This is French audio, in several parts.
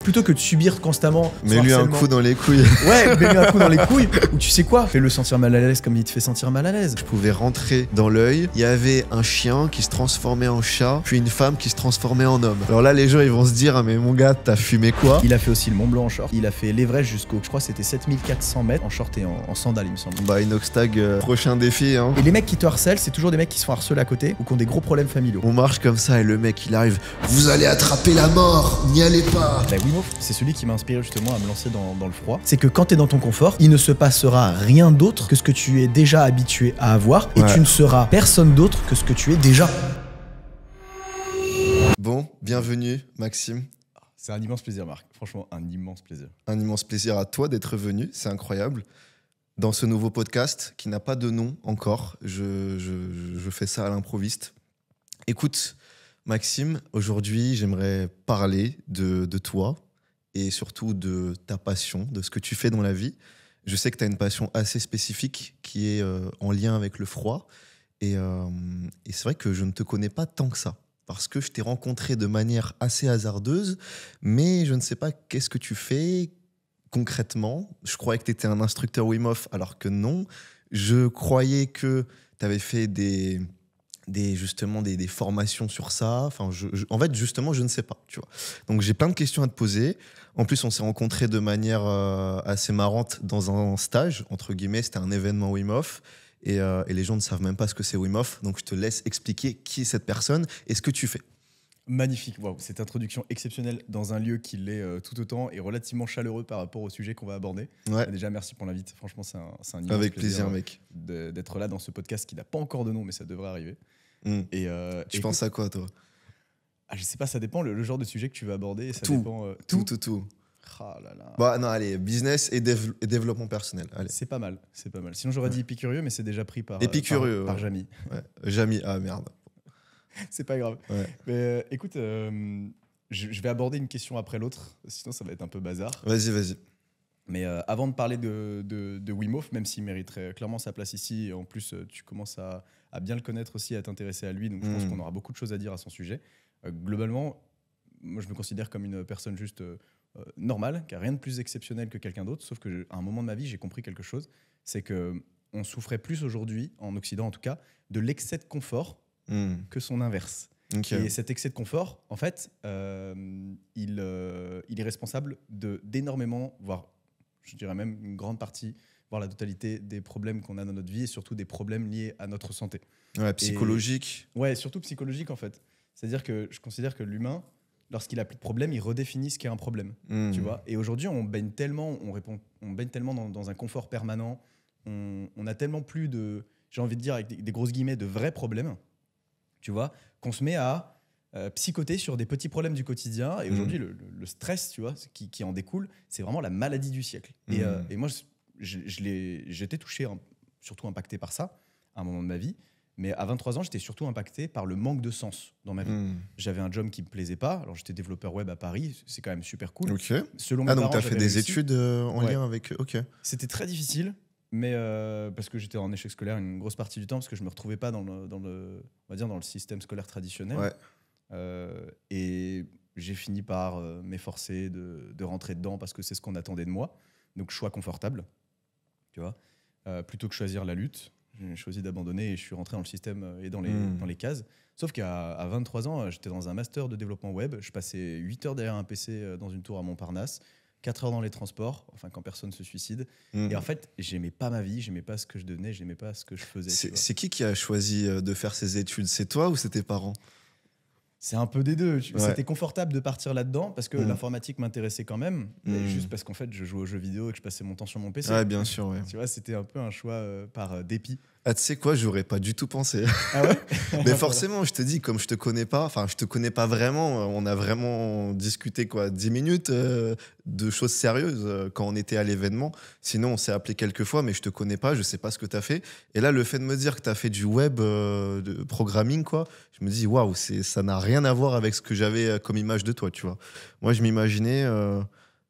plutôt que de subir constamment. Mets-lui un coup dans les couilles. Ouais, mets-lui un coup dans les couilles. Ou tu sais quoi, fais-le sentir mal à l'aise comme il te fait sentir mal à l'aise. Je pouvais rentrer dans l'œil, il y avait un chien qui se transformait en chat, puis une femme qui se transformait en homme. Alors là, les gens, ils vont se dire, ah mais mon gars, t'as fumé quoi? Il a fait aussi le Mont Blanc en short. Il a fait l'Everest jusqu'au, je crois, c'était 7400 mètres en short et en sandales, il me semble. Bah, Inoxtag, prochain défi, hein. Et les mecs qui te harcèlent, c'est toujours des mecs qui se font harceler à côté ou qui ont des gros problèmes familiaux. On marche comme ça et le mec, il arrive. Vous allez attraper la mort, n'y allez pas. Bah, Wim Hof, c'est celui qui m'a inspiré justement à me lancer dans le froid. C'est que quand t'es dans ton confort, il ne se passera rien d'autre que ce que tu es déjà habitué à avoir et tu ne seras personne d'autre que ce que tu es déjà. Bon, bienvenue, Maxime. C'est un immense plaisir, Marc. Franchement, un immense plaisir. Un immense plaisir à toi d'être venu, c'est incroyable. Dans ce nouveau podcast qui n'a pas de nom encore, je fais ça à l'improviste. Écoute, Maxime, aujourd'hui, j'aimerais parler de toi et surtout de ta passion, de ce que tu fais dans la vie. Je sais que tu as une passion assez spécifique qui est en lien avec le froid. Et c'est vrai que je ne te connais pas tant que ça. Parce que je t'ai rencontré de manière assez hasardeuse, mais je ne sais pas qu'est-ce que tu fais concrètement. Je croyais que tu étais un instructeur Wim Hof, alors que non. Je croyais que tu avais fait justement des formations sur ça. Enfin, en fait, justement, je ne sais pas. Tu vois. Donc, j'ai plein de questions à te poser. En plus, on s'est rencontrés de manière assez marrante dans un stage, entre guillemets. C'était un événement Wim Hof. Et les gens ne savent même pas ce que c'est Wim Hof. Donc, je te laisse expliquer qui est cette personne et ce que tu fais. Magnifique, waouh, cette introduction exceptionnelle dans un lieu qui l'est tout autant et relativement chaleureux par rapport au sujet qu'on va aborder. Ouais. Déjà, merci pour l'invite. Franchement, c'est un immense Avec plaisir, mec. D'être là dans ce podcast qui n'a pas encore de nom, mais ça devrait arriver. Tu penses à quoi, toi? Je sais pas, ça dépend le genre de sujet que tu veux aborder. Ça tout. Dépend, tout. Ah là là. Bah non, allez, business et développement personnel. Allez. C'est pas mal, c'est pas mal. Sinon, j'aurais dit épicurieux, mais c'est déjà pris par Jamy. Ouais. Jamy, ah merde. C'est pas grave. Ouais. Mais écoute, je vais aborder une question après l'autre, sinon ça va être un peu bazar. Vas-y. Mais avant de parler de Wim Hof, même s'il mériterait clairement sa place ici, et en plus tu commences à bien le connaître aussi, à t'intéresser à lui, donc je pense qu'on aura beaucoup de choses à dire à son sujet. Globalement, moi je me considère comme une personne juste normale, qui n'a rien de plus exceptionnel que quelqu'un d'autre, sauf qu'à un moment de ma vie, j'ai compris quelque chose, c'est qu'on souffrait plus aujourd'hui, en Occident en tout cas, de l'excès de confort que son inverse. Okay. Et cet excès de confort, en fait, il est responsable d'énormément, voire je dirais même une grande partie, voire la totalité des problèmes qu'on a dans notre vie et surtout des problèmes liés à notre santé. Ouais, psychologique. Ouais, surtout psychologique en fait. C'est-à-dire que je considère que l'humain, lorsqu'il a plus de problème, il redéfinit ce qu'est un problème. Tu vois. Et aujourd'hui, on baigne tellement dans un confort permanent, on a tellement plus de, j'ai envie de dire avec des grosses guillemets, de vrais problèmes, tu vois, qu'on se met à psychoter sur des petits problèmes du quotidien. Et aujourd'hui, le stress, tu vois, qui en découle, c'est vraiment la maladie du siècle. Et moi, j'étais touché, surtout impacté par ça, à un moment de ma vie. Mais à 23 ans, j'étais surtout impacté par le manque de sens dans ma vie. J'avais un job qui me plaisait pas. Alors, j'étais développeur web à Paris. C'est quand même super cool. Ok. Selon mes donc parents, tu as fait des études en lien avec... Ok. C'était très difficile, mais parce que j'étais en échec scolaire une grosse partie du temps, parce que je me retrouvais pas dans le système scolaire traditionnel. Ouais. Et j'ai fini par m'efforcer de rentrer dedans parce que c'est ce qu'on attendait de moi. Donc, choix confortable, tu vois. Plutôt que choisir la lutte, j'ai choisi d'abandonner et je suis rentré dans le système et dans les cases. Sauf qu'à 23 ans, j'étais dans un master de développement web. Je passais 8 heures derrière un PC dans une tour à Montparnasse, 4 heures dans les transports, enfin quand personne se suicide. Et en fait, j'aimais pas ma vie, j'aimais pas ce que je devenais, j'aimais pas ce que je faisais. C'est qui a choisi de faire ses études? C'est toi ou c'est tes parents? C'est un peu des deux. C'était confortable de partir là-dedans parce que l'informatique m'intéressait quand même, juste parce qu'en fait, je jouais aux jeux vidéo et que je passais mon temps sur mon PC. Ouais, bien sûr. Ouais. Tu vois, c'était un peu un choix par dépit. Ah, tu sais quoi, j'aurais pas du tout pensé. Ah ouais? Mais forcément, je te dis, comme je te connais pas vraiment, on a vraiment discuté 10 minutes de choses sérieuses quand on était à l'événement. Sinon, on s'est appelé quelques fois, mais je te connais pas, je sais pas ce que tu as fait. Et là, le fait de me dire que tu as fait du web, de programming, je me dis, waouh, ça n'a rien à voir avec ce que j'avais comme image de toi, tu vois. Moi, je m'imaginais,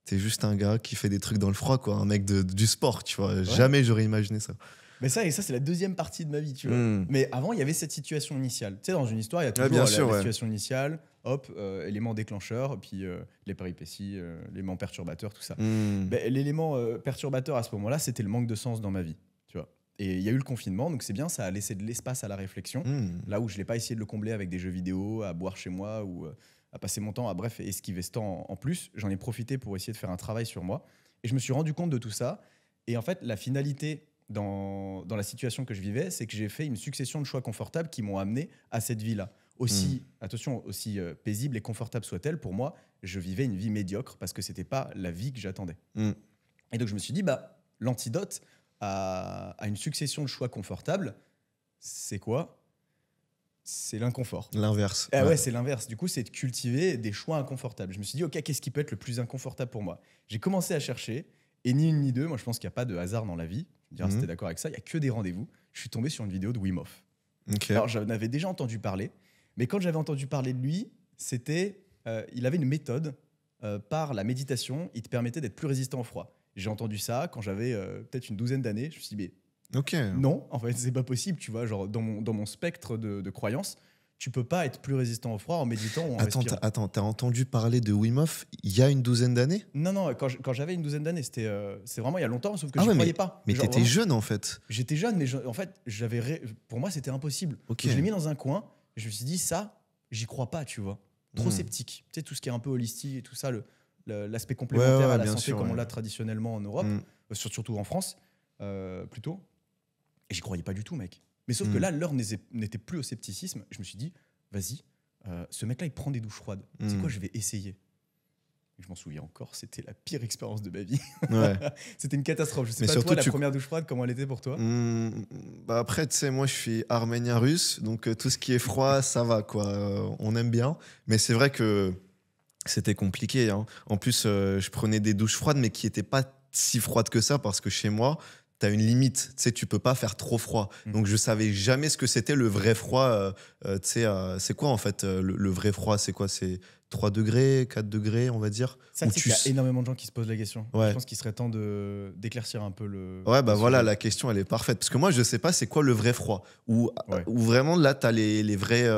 t'es juste un gars qui fait des trucs dans le froid, un mec du sport, tu vois. Ouais. Jamais j'aurais imaginé ça. Mais ça, et ça, c'est la deuxième partie de ma vie, tu vois. Mais avant, il y avait cette situation initiale. Tu sais, dans une histoire, il y a toujours bien sûr, la situation initiale, hop, élément déclencheur, puis les péripéties, l'élément perturbateur, tout ça. Ben, l'élément perturbateur à ce moment-là, c'était le manque de sens dans ma vie, tu vois. Et il y a eu le confinement, donc c'est bien, ça a laissé de l'espace à la réflexion, là où je n'ai pas essayé de le combler avec des jeux vidéo, à boire chez moi ou à passer mon temps à, bref, esquiver ce temps en plus. J'en ai profité pour essayer de faire un travail sur moi. Et je me suis rendu compte de tout ça. Et en fait, la finalité dans la situation que je vivais, c'est que j'ai fait une succession de choix confortables qui m'ont amené à cette vie-là. Aussi, attention, aussi paisible et confortable soit-elle, pour moi, je vivais une vie médiocre parce que c'était pas la vie que j'attendais. Et donc, je me suis dit, bah, l'antidote à une succession de choix confortables, c'est quoi ? C'est l'inconfort. L'inverse. Ouais, c'est l'inverse. Du coup, c'est de cultiver des choix inconfortables. Je me suis dit, OK, qu'est-ce qui peut être le plus inconfortable pour moi ? J'ai commencé à chercher, et ni une ni deux, moi je pense qu'il n'y a pas de hasard dans la vie. Je me dirais, si t'es d'accord avec ça, il n'y a que des rendez-vous. Je suis tombé sur une vidéo de Wim Hof. Alors, j'en avais déjà entendu parler, mais quand j'avais entendu parler de lui, c'était, il avait une méthode par la méditation, il te permettait d'être plus résistant au froid. J'ai entendu ça quand j'avais peut-être une douzaine d'années. Je me suis dit, mais non, en fait, c'est pas possible, tu vois. Genre, dans mon spectre de croyances, tu peux pas être plus résistant au froid en méditant ou en respirant. Attends, t'as entendu parler de Wim Hof il y a une douzaine d'années ? Non, quand j'avais une douzaine d'années, c'est vraiment il y a longtemps, sauf que je croyais pas. Mais t'étais jeune, en fait. J'étais jeune, mais en fait, pour moi, c'était impossible. Je l'ai mis dans un coin, et je me suis dit, ça, j'y crois pas, tu vois. Trop sceptique. Tu sais, tout ce qui est un peu holistique et tout ça, l'aspect complémentaire à la santé, comme on l'a traditionnellement en Europe, surtout en France, plutôt. Et j'y croyais pas du tout, mec. Mais sauf que là, l'heure n'était plus au scepticisme. Je me suis dit, vas-y, ce mec-là, il prend des douches froides. C'est quoi, je vais essayer. Et je m'en souviens encore, c'était la pire expérience de ma vie. C'était une catastrophe. Je sais pas, toi, la première douche froide, comment elle était pour toi ? Bah après, tu sais, moi, je suis arménien-russe, donc tout ce qui est froid, ça va, quoi. On aime bien. Mais c'est vrai que c'était compliqué. Hein. En plus, je prenais des douches froides, mais qui n'étaient pas si froides que ça, parce que chez moi, t'as une limite, tu sais, tu peux pas faire trop froid. Donc je savais jamais ce que c'était le vrai froid. Tu sais, c'est quoi en fait le vrai froid ? C'est quoi ? C'est 3 degrés, 4 degrés, on va dire. Ça, c'est qu'il y a énormément de gens qui se posent la question. Je pense qu'il serait temps d'éclaircir un peu le. Ouais, bah voilà, la question elle est parfaite. Parce que moi je sais pas c'est quoi le vrai froid. Ou vraiment là t'as les vrais,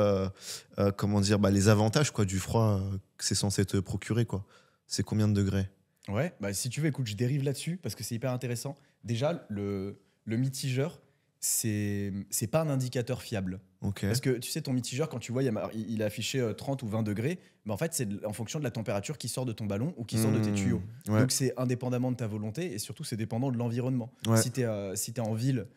comment dire, les avantages quoi, du froid que c'est censé te procurer quoi. C'est combien de degrés ? Ouais, bah si tu veux, écoute, je dérive là-dessus parce que c'est hyper intéressant. Déjà, le mitigeur, c'est pas un indicateur fiable. Parce que tu sais, ton mitigeur, quand tu vois, il est affiché 30 ou 20 degrés, mais en fait, c'est en fonction de la température qui sort de ton ballon ou qui sort de tes tuyaux. Donc, c'est indépendamment de ta volonté et surtout, c'est dépendant de l'environnement. Si tu es en ville,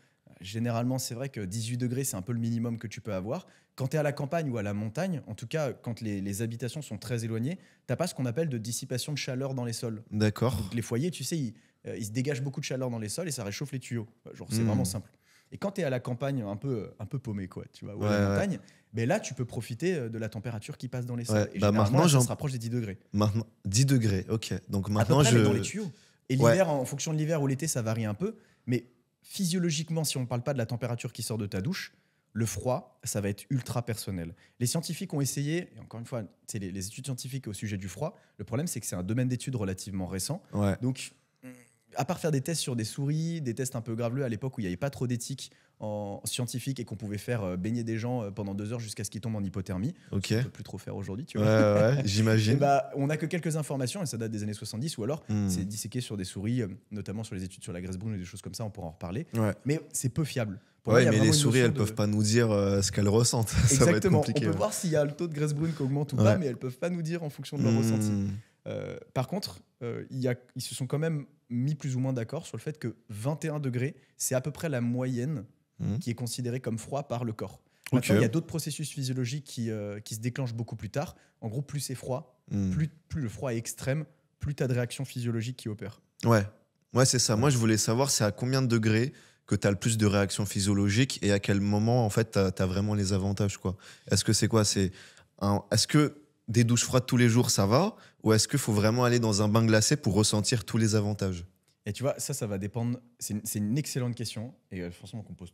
généralement, c'est vrai que 18 degrés, c'est un peu le minimum que tu peux avoir. Quand tu es à la campagne ou à la montagne, en tout cas, quand les habitations sont très éloignées, tu n'as pas ce qu'on appelle de dissipation de chaleur dans les sols. D'accord. Donc, les foyers, tu sais, il se dégage beaucoup de chaleur dans les sols et ça réchauffe les tuyaux. Genre, c'est vraiment simple. Et quand tu es à la campagne, un peu paumé, quoi, tu vois, ou à la montagne, ben là, tu peux profiter de la température qui passe dans les sols. Et généralement, ça se rapproche des 10 degrés. Maintenant, 10 degrés, ok. Donc maintenant, à peu près, dans les tuyaux. Et l'hiver, en fonction de l'hiver ou l'été, ça varie un peu. Mais physiologiquement, si on ne parle pas de la température qui sort de ta douche, le froid, ça va être ultra personnel. Les scientifiques ont essayé, et encore une fois, les études scientifiques au sujet du froid, le problème, c'est que c'est un domaine d'études relativement récent. Donc, à part faire des tests sur des souris, des tests un peu graveleux à l'époque où il n'y avait pas trop d'éthique scientifique et qu'on pouvait faire baigner des gens pendant 2 heures jusqu'à ce qu'ils tombent en hypothermie. On ne peut plus trop faire aujourd'hui, tu vois. J'imagine. On n'a que quelques informations et ça date des années 70 ou alors c'est disséqué sur des souris, notamment sur les études sur la graisse brune ou des choses comme ça, on pourra en reparler. Mais c'est peu fiable. Mais les souris, elles peuvent pas nous dire ce qu'elles ressentent. Exactement. Ça va être compliqué, on peut voir s'il y a le taux de graisse brune qui augmente ou pas, mais elles peuvent pas nous dire en fonction de leur ressenti. Par contre, ils se sont quand même mis plus ou moins d'accord sur le fait que 21 degrés, c'est à peu près la moyenne qui est considérée comme froid par le corps. Maintenant, il y a d'autres processus physiologiques qui se déclenchent beaucoup plus tard. En gros, plus c'est froid, plus le froid est extrême, plus tu as de réactions physiologiques qui opèrent. Ouais, c'est ça. Moi, je voulais savoir, c'est à combien de degrés que tu as le plus de réactions physiologiques et à quel moment, en fait, tu as vraiment les avantages, quoi. Est-ce que c'est quoi ? Est-ce que des douches froides tous les jours, ça va ? Ou est-ce qu'il faut vraiment aller dans un bain glacé pour ressentir tous les avantages ? Et tu vois, ça va dépendre. C'est une excellente question et forcément qu'on pose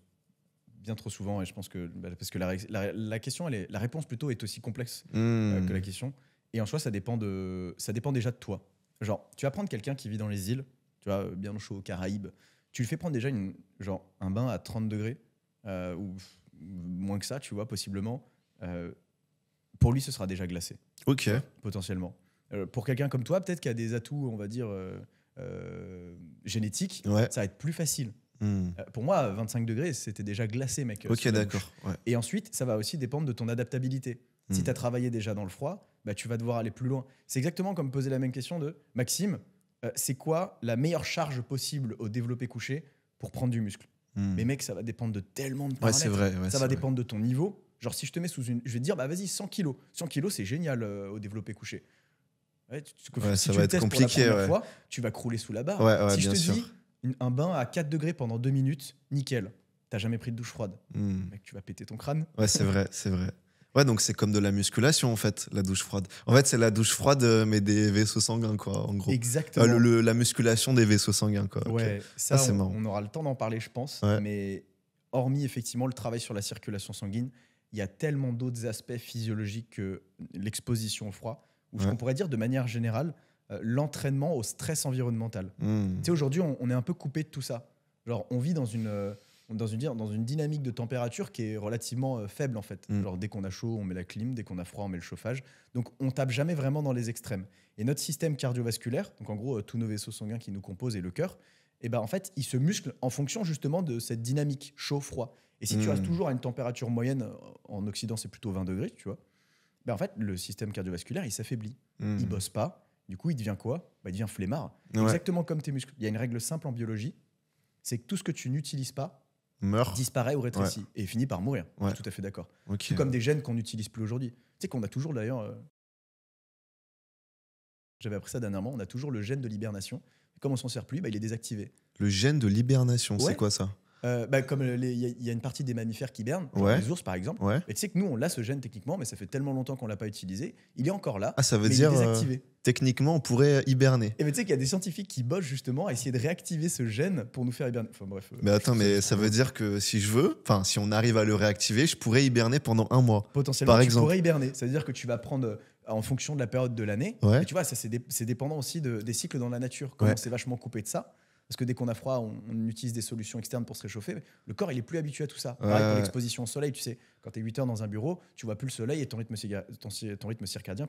bien trop souvent. Et je pense que parce que la question, la réponse plutôt est aussi complexe que la question. Et en soi, ça dépend déjà de toi. Genre, tu vas prendre quelqu'un qui vit dans les îles, tu vois, bien au chaud aux Caraïbes. tu le fais prendre déjà genre un bain à 30 degrés, ou moins que ça, tu vois, possiblement. Pour lui, ce sera déjà glacé. Ok. Potentiellement. Pour quelqu'un comme toi, peut-être qui a des atouts, on va dire, génétiques, Ouais. ça va être plus facile. Pour moi, à 25 degrés, c'était déjà glacé, mec. Ok, sous la douche. d'accord. Ouais. Et ensuite, ça va aussi dépendre de ton adaptabilité. Si tu as travaillé déjà dans le froid, bah, tu vas devoir aller plus loin. C'est exactement comme poser la même question de Maxime, c'est quoi la meilleure charge possible au développé couché pour prendre du muscle? Mais mec, ça va dépendre de tellement de Ouais, paramètres. c'est vrai. Ouais, Ça va dépendre de ton niveau. Genre, si je te mets sous une. Je vais te dire, bah vas-y, 100 kilos. 100 kilos, c'est génial au développé couché. Ouais, Ouais, si ça tu va le être testes compliqué. pour la première Ouais. fois, tu vas crouler sous la barre. Ouais, ouais, Si je bien te sûr. dis un bain à 4 degrés pendant 2 minutes, nickel. T'as jamais pris de douche froide. Mec, tu vas péter ton crâne. Ouais, c'est vrai, c'est vrai. Ouais, donc c'est comme de la musculation en fait, la douche froide. En fait, c'est la douche froide, mais des vaisseaux sanguins, quoi, en gros. Exactement. La musculation des vaisseaux sanguins, quoi. Ok. Ouais, ça, c'est marrant. on aura le temps d'en parler, je pense. Ouais. Mais hormis effectivement le travail sur la circulation sanguine, il y a tellement d'autres aspects physiologiques que l'exposition au froid, ou Ouais. on pourrait dire de manière générale, l'entraînement au stress environnemental. Tu sais, aujourd'hui, on est un peu coupé de tout ça. Genre, on vit dans une dynamique de température qui est relativement faible, en fait. Genre, dès qu'on a chaud, on met la clim, dès qu'on a froid, on met le chauffage. Donc, on tape jamais vraiment dans les extrêmes. Et notre système cardiovasculaire, donc en gros, tous nos vaisseaux sanguins qui nous composent et le cœur, et ben, en fait, il se muscle en fonction justement de cette dynamique chaud-froid. Et si tu restes toujours à une température moyenne, en Occident, c'est plutôt 20 degrés, tu vois, ben, en fait, le système cardiovasculaire, il s'affaiblit. Il bosse pas. Du coup, il devient quoi? Il devient flemmard. Ouais. Exactement comme tes muscles. Il y a une règle simple en biologie, c'est que tout ce que tu n'utilises pas Meurt. disparaît ou rétrécit et finit par mourir. Ouais. Je suis tout à fait d'accord. Ok. Tout comme des gènes qu'on n'utilise plus aujourd'hui. Tu sais qu'on a toujours d'ailleurs... J'avais appris ça dernièrement, on a toujours le gène de l'hibernation. Comme on s'en sert plus, il est désactivé. Le gène de l'hibernation, Ouais. c'est quoi ça? Comme il y a une partie des mammifères qui hibernent, genre Ouais. les ours par exemple. Ouais. Et tu sais que nous, on l'a ce gène techniquement, mais ça fait tellement longtemps qu'on l'a pas utilisé. Il est encore là, Ah, ça veut mais dire il est désactivé. techniquement, on pourrait hiberner. Et mais tu sais qu'il y a des scientifiques qui bossent justement à essayer de réactiver ce gène pour nous faire hiberner. Enfin bref. Mais attends, mais ça veut dire que si je veux, enfin, si on arrive à le réactiver, je pourrais hiberner pendant 1 mois. Potentiellement, par tu exemple. pourrais hiberner. Ça veut dire que tu vas prendre en fonction de la période de l'année. Ouais. Et tu vois, ça c'est dépendant aussi des cycles dans la nature. Comment Ouais. c'est vachement coupé de ça. Parce que dès qu'on a froid, on utilise des solutions externes pour se réchauffer. Le corps, il est plus habitué à tout ça. Pareil pour l'exposition au soleil, tu sais, quand tu es 8 heures dans un bureau, tu vois plus le soleil et ton rythme circadien,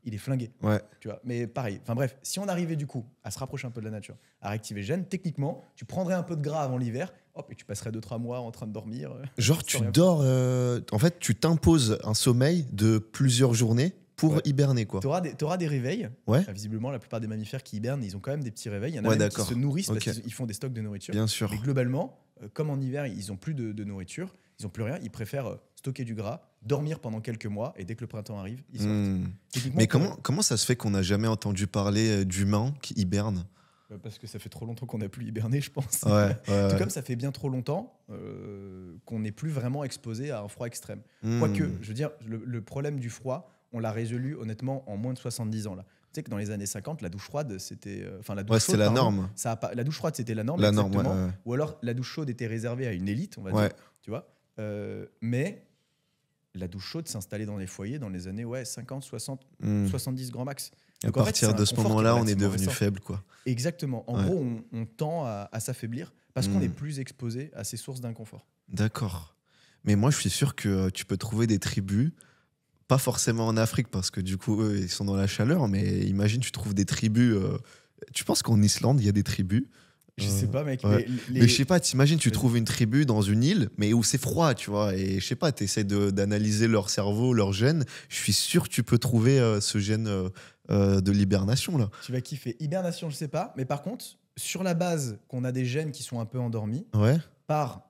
il est flingué. Ouais. Tu vois. Mais pareil, enfin bref, si on arrivait du coup à se rapprocher un peu de la nature, à réactiver le gène, techniquement, tu prendrais un peu de gras avant l'hiver, hop, et tu passerais 2-3 mois en train de dormir. Genre, sans tu rien dors. En fait, tu t'imposes un sommeil de plusieurs journées pour Ouais. hiberner, quoi. T'auras des réveils. Ouais. Visiblement, la plupart des mammifères qui hibernent, ils ont quand même des petits réveils. Il y en a Ouais, même qui d'accord. se nourrissent Ok. parce qu'ils font des stocks de nourriture. Bien sûr. Mais globalement, comme en hiver, ils n'ont plus de nourriture, ils n'ont plus rien, ils préfèrent stocker du gras, dormir pendant quelques mois, et dès que le printemps arrive, ils sortent. Techniquement, Mais on pourrait- comment ça se fait qu'on n'a jamais entendu parler d'humains qui hibernent? Parce que ça fait trop longtemps qu'on n'a plus hiberné, je pense. Ouais. Tout comme ça fait bien trop longtemps qu'on n'est plus vraiment exposé à un froid extrême. Quoique, je veux dire, le problème du froid, on l'a résolu honnêtement en moins de 70 ans. Là. Tu sais que dans les années 50, la douche froide, c'était. Enfin, la douche Ouais, chaude, c'était la pardon, norme. ça a pas, la douche froide, c'était la norme. La norme, exactement. ouais. Ou alors, la douche chaude était réservée à une élite, on va Ouais. dire. Tu vois. Mais la douche chaude s'installait dans les foyers dans les années 50, 60, 70 grand max. À Donc, en fait, partir c'est de un ce confort qui est moment-là, on est relativement devenu récent. faible, quoi. Exactement. En Ouais. gros, on tend à s'affaiblir parce qu'on est plus exposé à ces sources d'inconfort. D'accord. Mais moi, je suis sûr que tu peux trouver des tribus, pas forcément en Afrique, parce que du coup, eux, ils sont dans la chaleur, mais imagine, tu trouves des tribus. Tu penses qu'en Islande, il y a des tribus? Je sais pas, mec. Ouais. Mais Mais je sais pas, t'imagines, tu Vas-y. trouves une tribu dans une île, mais où c'est froid, tu vois, et je sais pas, t'essaies d'analyser leur cerveau, leur gène. Je suis sûr que tu peux trouver ce gène de l'hibernation, là. tu vas kiffer. Hibernation, je sais pas. Mais par contre, sur la base qu'on a des gènes qui sont un peu endormis, Ouais. par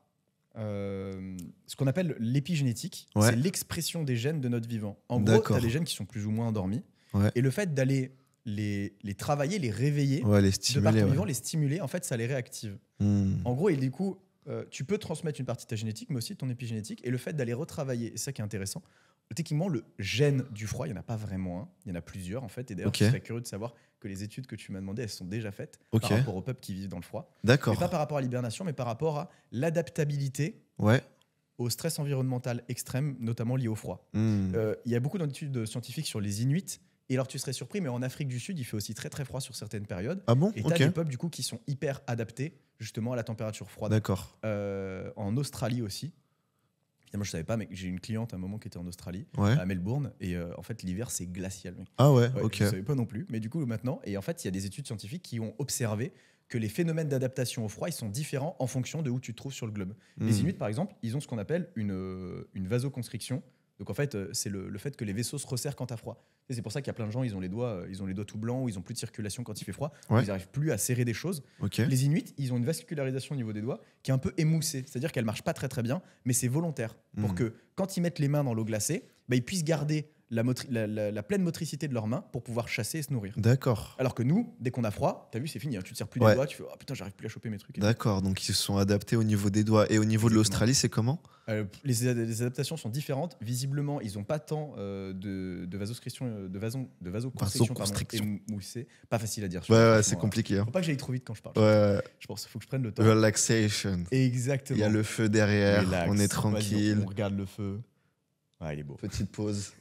ce qu'on appelle l'épigénétique, Ouais. c'est l'expression des gènes de notre vivant. En gros, tu D'accord. as des gènes qui sont plus ou moins endormis. Ouais. Et le fait d'aller les travailler, les réveiller, Ouais, les de par stimuler. ton Ouais. vivant, les stimuler, en fait, ça les réactive. En gros, et du coup, tu peux transmettre une partie de ta génétique, mais aussi de ton épigénétique. Et le fait d'aller retravailler, et c'est ça qui est intéressant, techniquement, le gène du froid, il n'y en a pas vraiment un. Il y en a plusieurs, en fait. Et d'ailleurs, Ok. je serais curieux de savoir que les études que tu m'as demandées, elles sont déjà faites Ok. par rapport aux peuples qui vivent dans le froid. D'accord. Mais pas par rapport à l'hibernation, mais par rapport à l'adaptabilité Ouais. au stress environnemental extrême, notamment lié au froid. Il y a beaucoup d'études scientifiques sur les Inuits Et alors tu serais surpris, mais en Afrique du Sud, il fait aussi très très froid sur certaines périodes. Ah bon? Et tu as Ok. des peuples du coup qui sont hyper adaptés justement à la température froide. D'accord. En Australie aussi. Finalement, je savais pas, mais j'ai une cliente à un moment qui était en Australie, Ouais. à Melbourne, et en fait l'hiver c'est glacial. Mec. Ah ouais, Ouais, ok. je savais pas non plus, mais du coup maintenant, et en fait il y a des études scientifiques qui ont observé que les phénomènes d'adaptation au froid ils sont différents en fonction de où tu te trouves sur le globe. Les Hmm. Inuits par exemple, ils ont ce qu'on appelle une vasoconstriction. Donc en fait, c'est le fait que les vaisseaux se resserrent quand t'as froid. Et c'est pour ça qu'il y a plein de gens, ils ont les doigts tout blancs, ou ils ont plus de circulation quand il fait froid, Ouais. ils n'arrivent plus à serrer des choses. Ok. Les Inuits, ils ont une vascularisation au niveau des doigts qui est un peu émoussée, c'est-à-dire qu'elle marche pas très très bien, mais c'est volontaire pour que quand ils mettent les mains dans l'eau glacée, bah, ils puissent garder la pleine motricité de leurs mains pour pouvoir chasser et se nourrir. D'accord. Alors que nous, dès qu'on a froid, t'as vu, c'est fini, hein, tu te serres plus Ouais. les doigts, tu fais oh putain, j'arrive plus à choper mes trucs. D'accord. Donc ils se sont adaptés au niveau des doigts. Et au niveau de Exactement. l'Australie, c'est comment? Les adaptations sont différentes. Visiblement, ils n'ont pas tant de vasoconstriction, Vasoconstriction. émoussée. Pas facile à dire. Ouais, ouais, franchement, c'est compliqué. Hein. Faut pas que j'aille trop vite quand je parle. Ouais. Je pense qu'il faut que je prenne le temps. Relaxation. Exactement. Il y a le feu derrière. Relax. On est Vas-y, tranquille. on regarde le feu. Ouais, il est beau. Petite pause.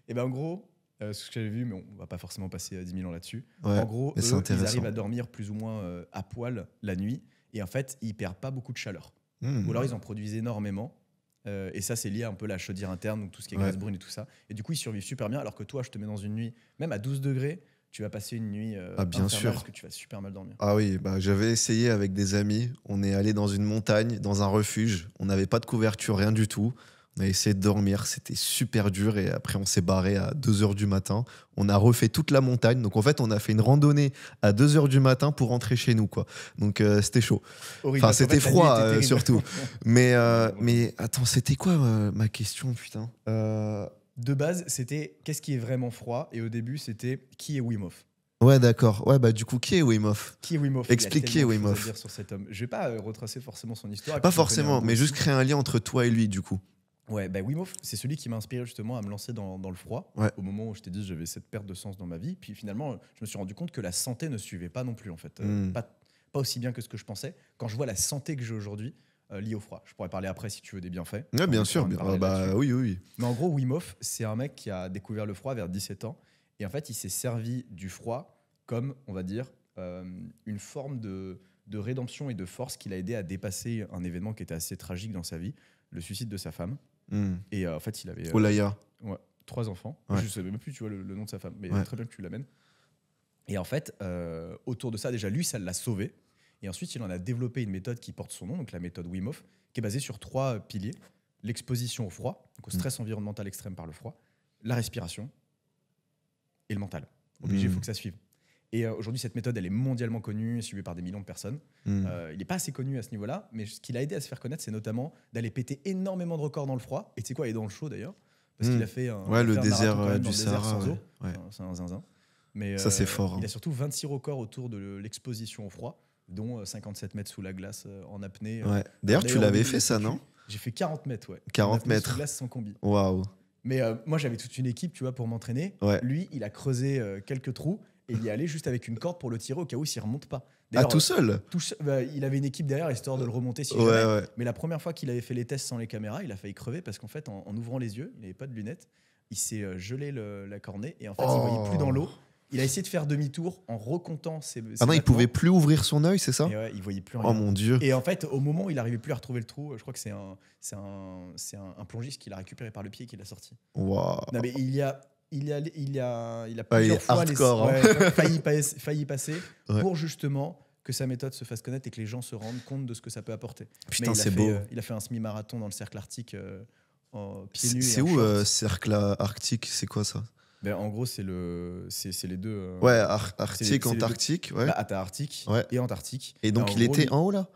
Et ben en gros, ce que j'avais vu, mais on va pas forcément passer 10 000 ans là-dessus. Ouais. En gros, mais c'est eux, ils intéressant. arrivent à dormir plus ou moins à poil la nuit. Et en fait, ils perdent pas beaucoup de chaleur. Hmm. Ou alors ils en produisent énormément. Et ça, c'est lié un peu à la chaudière interne, donc tout ce qui est Ouais. graisse brune et tout ça. Et du coup, ils survivent super bien. Alors que toi, je te mets dans une nuit, même à 12 degrés, tu vas passer une nuit Ah, bien infernale sûr. parce que tu vas super mal dormir. Ah oui, bah, j'avais essayé avec des amis. On est allé dans une montagne, dans un refuge. On n'avait pas de couverture, rien du tout. On a essayé de dormir, c'était super dur. Et après, on s'est barré à 2 h du matin. On a refait toute la montagne. Donc en fait, on a fait une randonnée à 2 h du matin pour rentrer chez nous, quoi. Donc c'était chaud. Horrible. Enfin, parce qu'en c'était fait, la nuit froid était terrible. surtout. Mais attends, c'était quoi ma question, putain? De base, c'était qu'est-ce qui est vraiment froid. Et au début, c'était qui est Wim Hof. Ouais, d'accord. Ouais, bah du coup, qui est Wim Hof? Qui est Wim Hof. Explique qui est Wim Il y a tellement de Hof. choses à dire sur cet homme. Je vais pas retracer forcément son histoire. et Pas puis je me connais forcément, un peu mais juste aussi. créer un lien entre toi et lui, du coup. Ouais, bah Wim Hof, c'est celui qui m'a inspiré justement à me lancer dans le froid. Ouais. Au moment où je t'ai dit j'avais cette perte de sens dans ma vie. Puis finalement, je me suis rendu compte que la santé ne suivait pas non plus en fait. Pas aussi bien que ce que je pensais. Quand je vois la santé que j'ai aujourd'hui liée au froid. Je pourrais parler après si tu veux des bienfaits. Ouais, bien On sûr. pourra en parler Bah là-dessus. oui, oui, oui. Mais en gros, Wim Hof, c'est un mec qui a découvert le froid vers 17 ans. Et en fait, il s'est servi du froid comme, on va dire, une forme de rédemption et de force qui l'a aidé à dépasser un événement qui était assez tragique dans sa vie, le suicide de sa femme. Et en fait, il avait Olaya. 3 enfants. Ouais. Je ne savais même plus tu vois, le nom de sa femme, mais Ouais. très bien que tu l'amènes. Et en fait, autour de ça, déjà, lui, ça l'a sauvé. Et ensuite, il en a développé une méthode qui porte son nom, donc la méthode Wim Hof, qui est basée sur 3 piliers. L'exposition au froid, donc au stress environnemental extrême par le froid, la respiration et le mental. Obligé, il faut que ça suive. Et aujourd'hui, cette méthode, elle est mondialement connue, suivie par des millions de personnes. Il n'est pas assez connu à ce niveau-là, mais ce qui l'a aidé à se faire connaître, c'est notamment d'aller péter énormément de records dans le froid. Et tu sais quoi, il est dans le chaud d'ailleurs, parce qu'il a fait un, Ouais, il a le fait un désert marathon quand même du dans le désert Sahara. sans eau. Ouais. Enfin, c'est un zinzin. Mais, Ça, c'est fort, hein. Il a surtout 26 records autour de l'exposition au froid, dont 57 mètres sous la glace en apnée. Ouais. D'ailleurs, tu au l'avais début fait de ça, la non? sécu, j'ai fait 40 mètres, ouais. 40 En apnée mètres. sous glace sans combi. Waouh. Mais moi, j'avais toute une équipe, tu vois, pour m'entraîner. Ouais. Lui, il a creusé quelques trous et il y est allé juste avec une corde pour le tirer au cas où s'il remonte pas. Ah, D'ailleurs, tout seul? il avait une équipe derrière histoire de le remonter si Ouais, jamais. ouais. Mais la première fois qu'il avait fait les tests sans les caméras, il a failli crever parce qu'en fait, en ouvrant les yeux, il n'avait pas de lunettes, il s'est gelé la cornée et en fait, il voyait plus dans l'eau. Il a essayé de faire demi-tour en recomptant ses Ah non, il battements. pouvait plus ouvrir son œil, c'est ça? Et ouais, il voyait plus rien. Oh mon dieu. Et en fait, au moment où il n'arrivait plus à retrouver le trou, je crois que c'est un plongiste qui l'a récupéré par le pied et qui l'a sorti. Waouh. Non, mais il a Ah, il plusieurs est fois hardcore, hein. failli passer Ouais. pour justement que sa méthode se fasse connaître et que les gens se rendent compte de ce que ça peut apporter. Putain, Mais il a c'est fait, beau. il a fait un semi-marathon dans le cercle arctique en pieds nus. C'est et en où shorts. cercle arctique? C'est quoi ça? Ben, en gros, c'est les deux. Ouais, c'est Arctique, les deux. Antarctique. Ouais. Bah, Antarctique Ouais. et Antarctique. Et donc, en il gros, était lui, en haut là?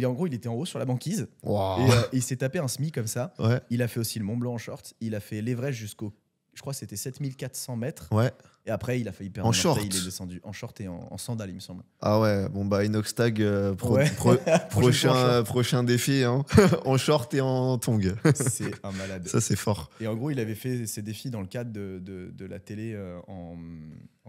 en gros, il était en haut sur la banquise. Waouh. Et il s'est tapé un semi comme ça. Ouais. Il a fait aussi le Mont Blanc en short. Il a fait l'Everest jusqu'au, je crois que c'était 7400 mètres. Ouais. Et après, il a failli perdre En un orteil, short. il est descendu en short et en sandales, il me semble. Ah ouais, bon bah Inoxtag, Ouais. prochain défi, hein. En short et en tongs. C'est un malade. Ça c'est fort. Et en gros, il avait fait ses défis dans le cadre de la télé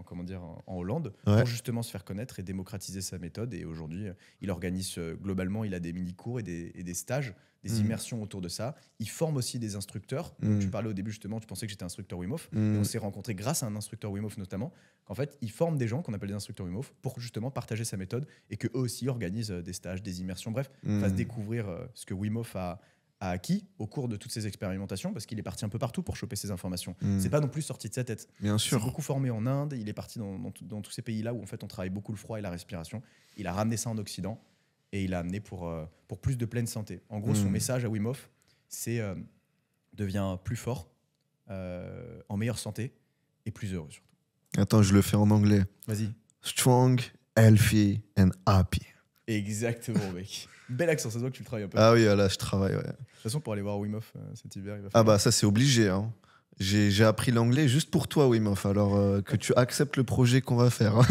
comment dire, en Hollande, Ouais. pour justement se faire connaître et démocratiser sa méthode. Et aujourd'hui, il organise globalement, il a des mini-cours et des stages, des immersions autour de ça. Il forme aussi des instructeurs. Donc, tu parlais au début justement, tu pensais que j'étais instructeur Wim Hof. Et on s'est rencontrés grâce à un instructeur Wim Hof notamment. Qu'en fait, il forme des gens qu'on appelle des instructeurs Wim Hof pour justement partager sa méthode et qu'eux aussi organisent des stages, des immersions, bref, fassent découvrir ce que Wim Hof a acquis au cours de toutes ces expérimentations, parce qu'il est parti un peu partout pour choper ces informations. C'est pas non plus sorti de sa tête. Bien Il s'est sûr. beaucoup formé en Inde, il est parti dans tous ces pays-là où en fait on travaille beaucoup le froid et la respiration. Il a ramené ça en Occident et il a amené pour plus de pleine santé. En gros, son message à Wim Hof, c'est deviens plus fort, en meilleure santé et plus heureux surtout. Attends, je le fais en anglais. Vas-y. Strong, healthy and happy. Exactement, mec. Bel accent, ça se voit que tu le travailles un peu. Ah oui, là, je travaille, ouais. De toute façon, pour aller voir Wim Hof cet hiver, il va Ah falloir. bah ça, c'est obligé, hein. J'ai appris l'anglais juste pour toi, Wim Hof. Alors que tu acceptes le projet qu'on va faire.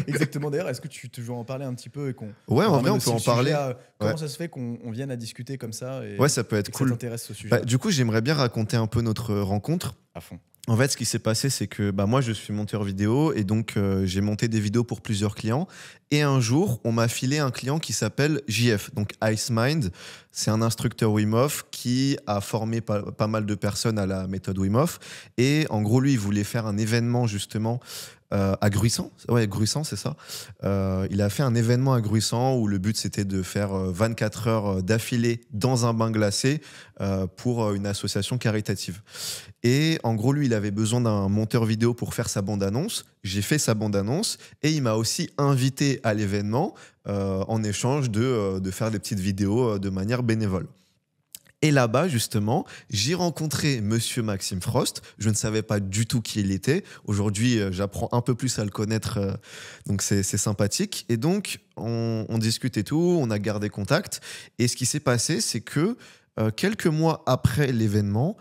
Exactement. D'ailleurs, est-ce que tu veux en parler un petit peu et qu'on Ouais, en ramène vrai, on aussi peut en le sujet parler. à comment Ouais. ça se fait qu'on vienne à discuter comme ça et, Ouais, ça peut être et que cool. ça t'intéresse ce sujet Bah, du coup, j'aimerais bien raconter un peu notre rencontre. à fond. En fait, ce qui s'est passé, c'est que moi, je suis monteur vidéo et donc j'ai monté des vidéos pour plusieurs clients. Et un jour, on m'a filé un client qui s'appelle JF, donc Ice Mind. C'est un instructeur Wim Hof qui a formé pas mal de personnes à la méthode Wim Hof. Et en gros, lui, il voulait faire un événement justement à Gruissant. Ouais, Gruissant, c'est ça. Il a fait un événement à Gruissant où le but, c'était de faire 24 heures d'affilée dans un bain glacé pour une association caritative. Et en gros, lui, il avait besoin d'un monteur vidéo pour faire sa bande-annonce. J'ai fait sa bande-annonce et il m'a aussi invité à l'événement en échange de faire des petites vidéos de manière bénévole. Et là-bas, justement, j'ai rencontré Monsieur Maxime Frost. Je ne savais pas du tout qui il était. Aujourd'hui, j'apprends un peu plus à le connaître, donc c'est sympathique. Et donc, on discute et tout, on a gardé contact. Et ce qui s'est passé, c'est que quelques mois après l'événement,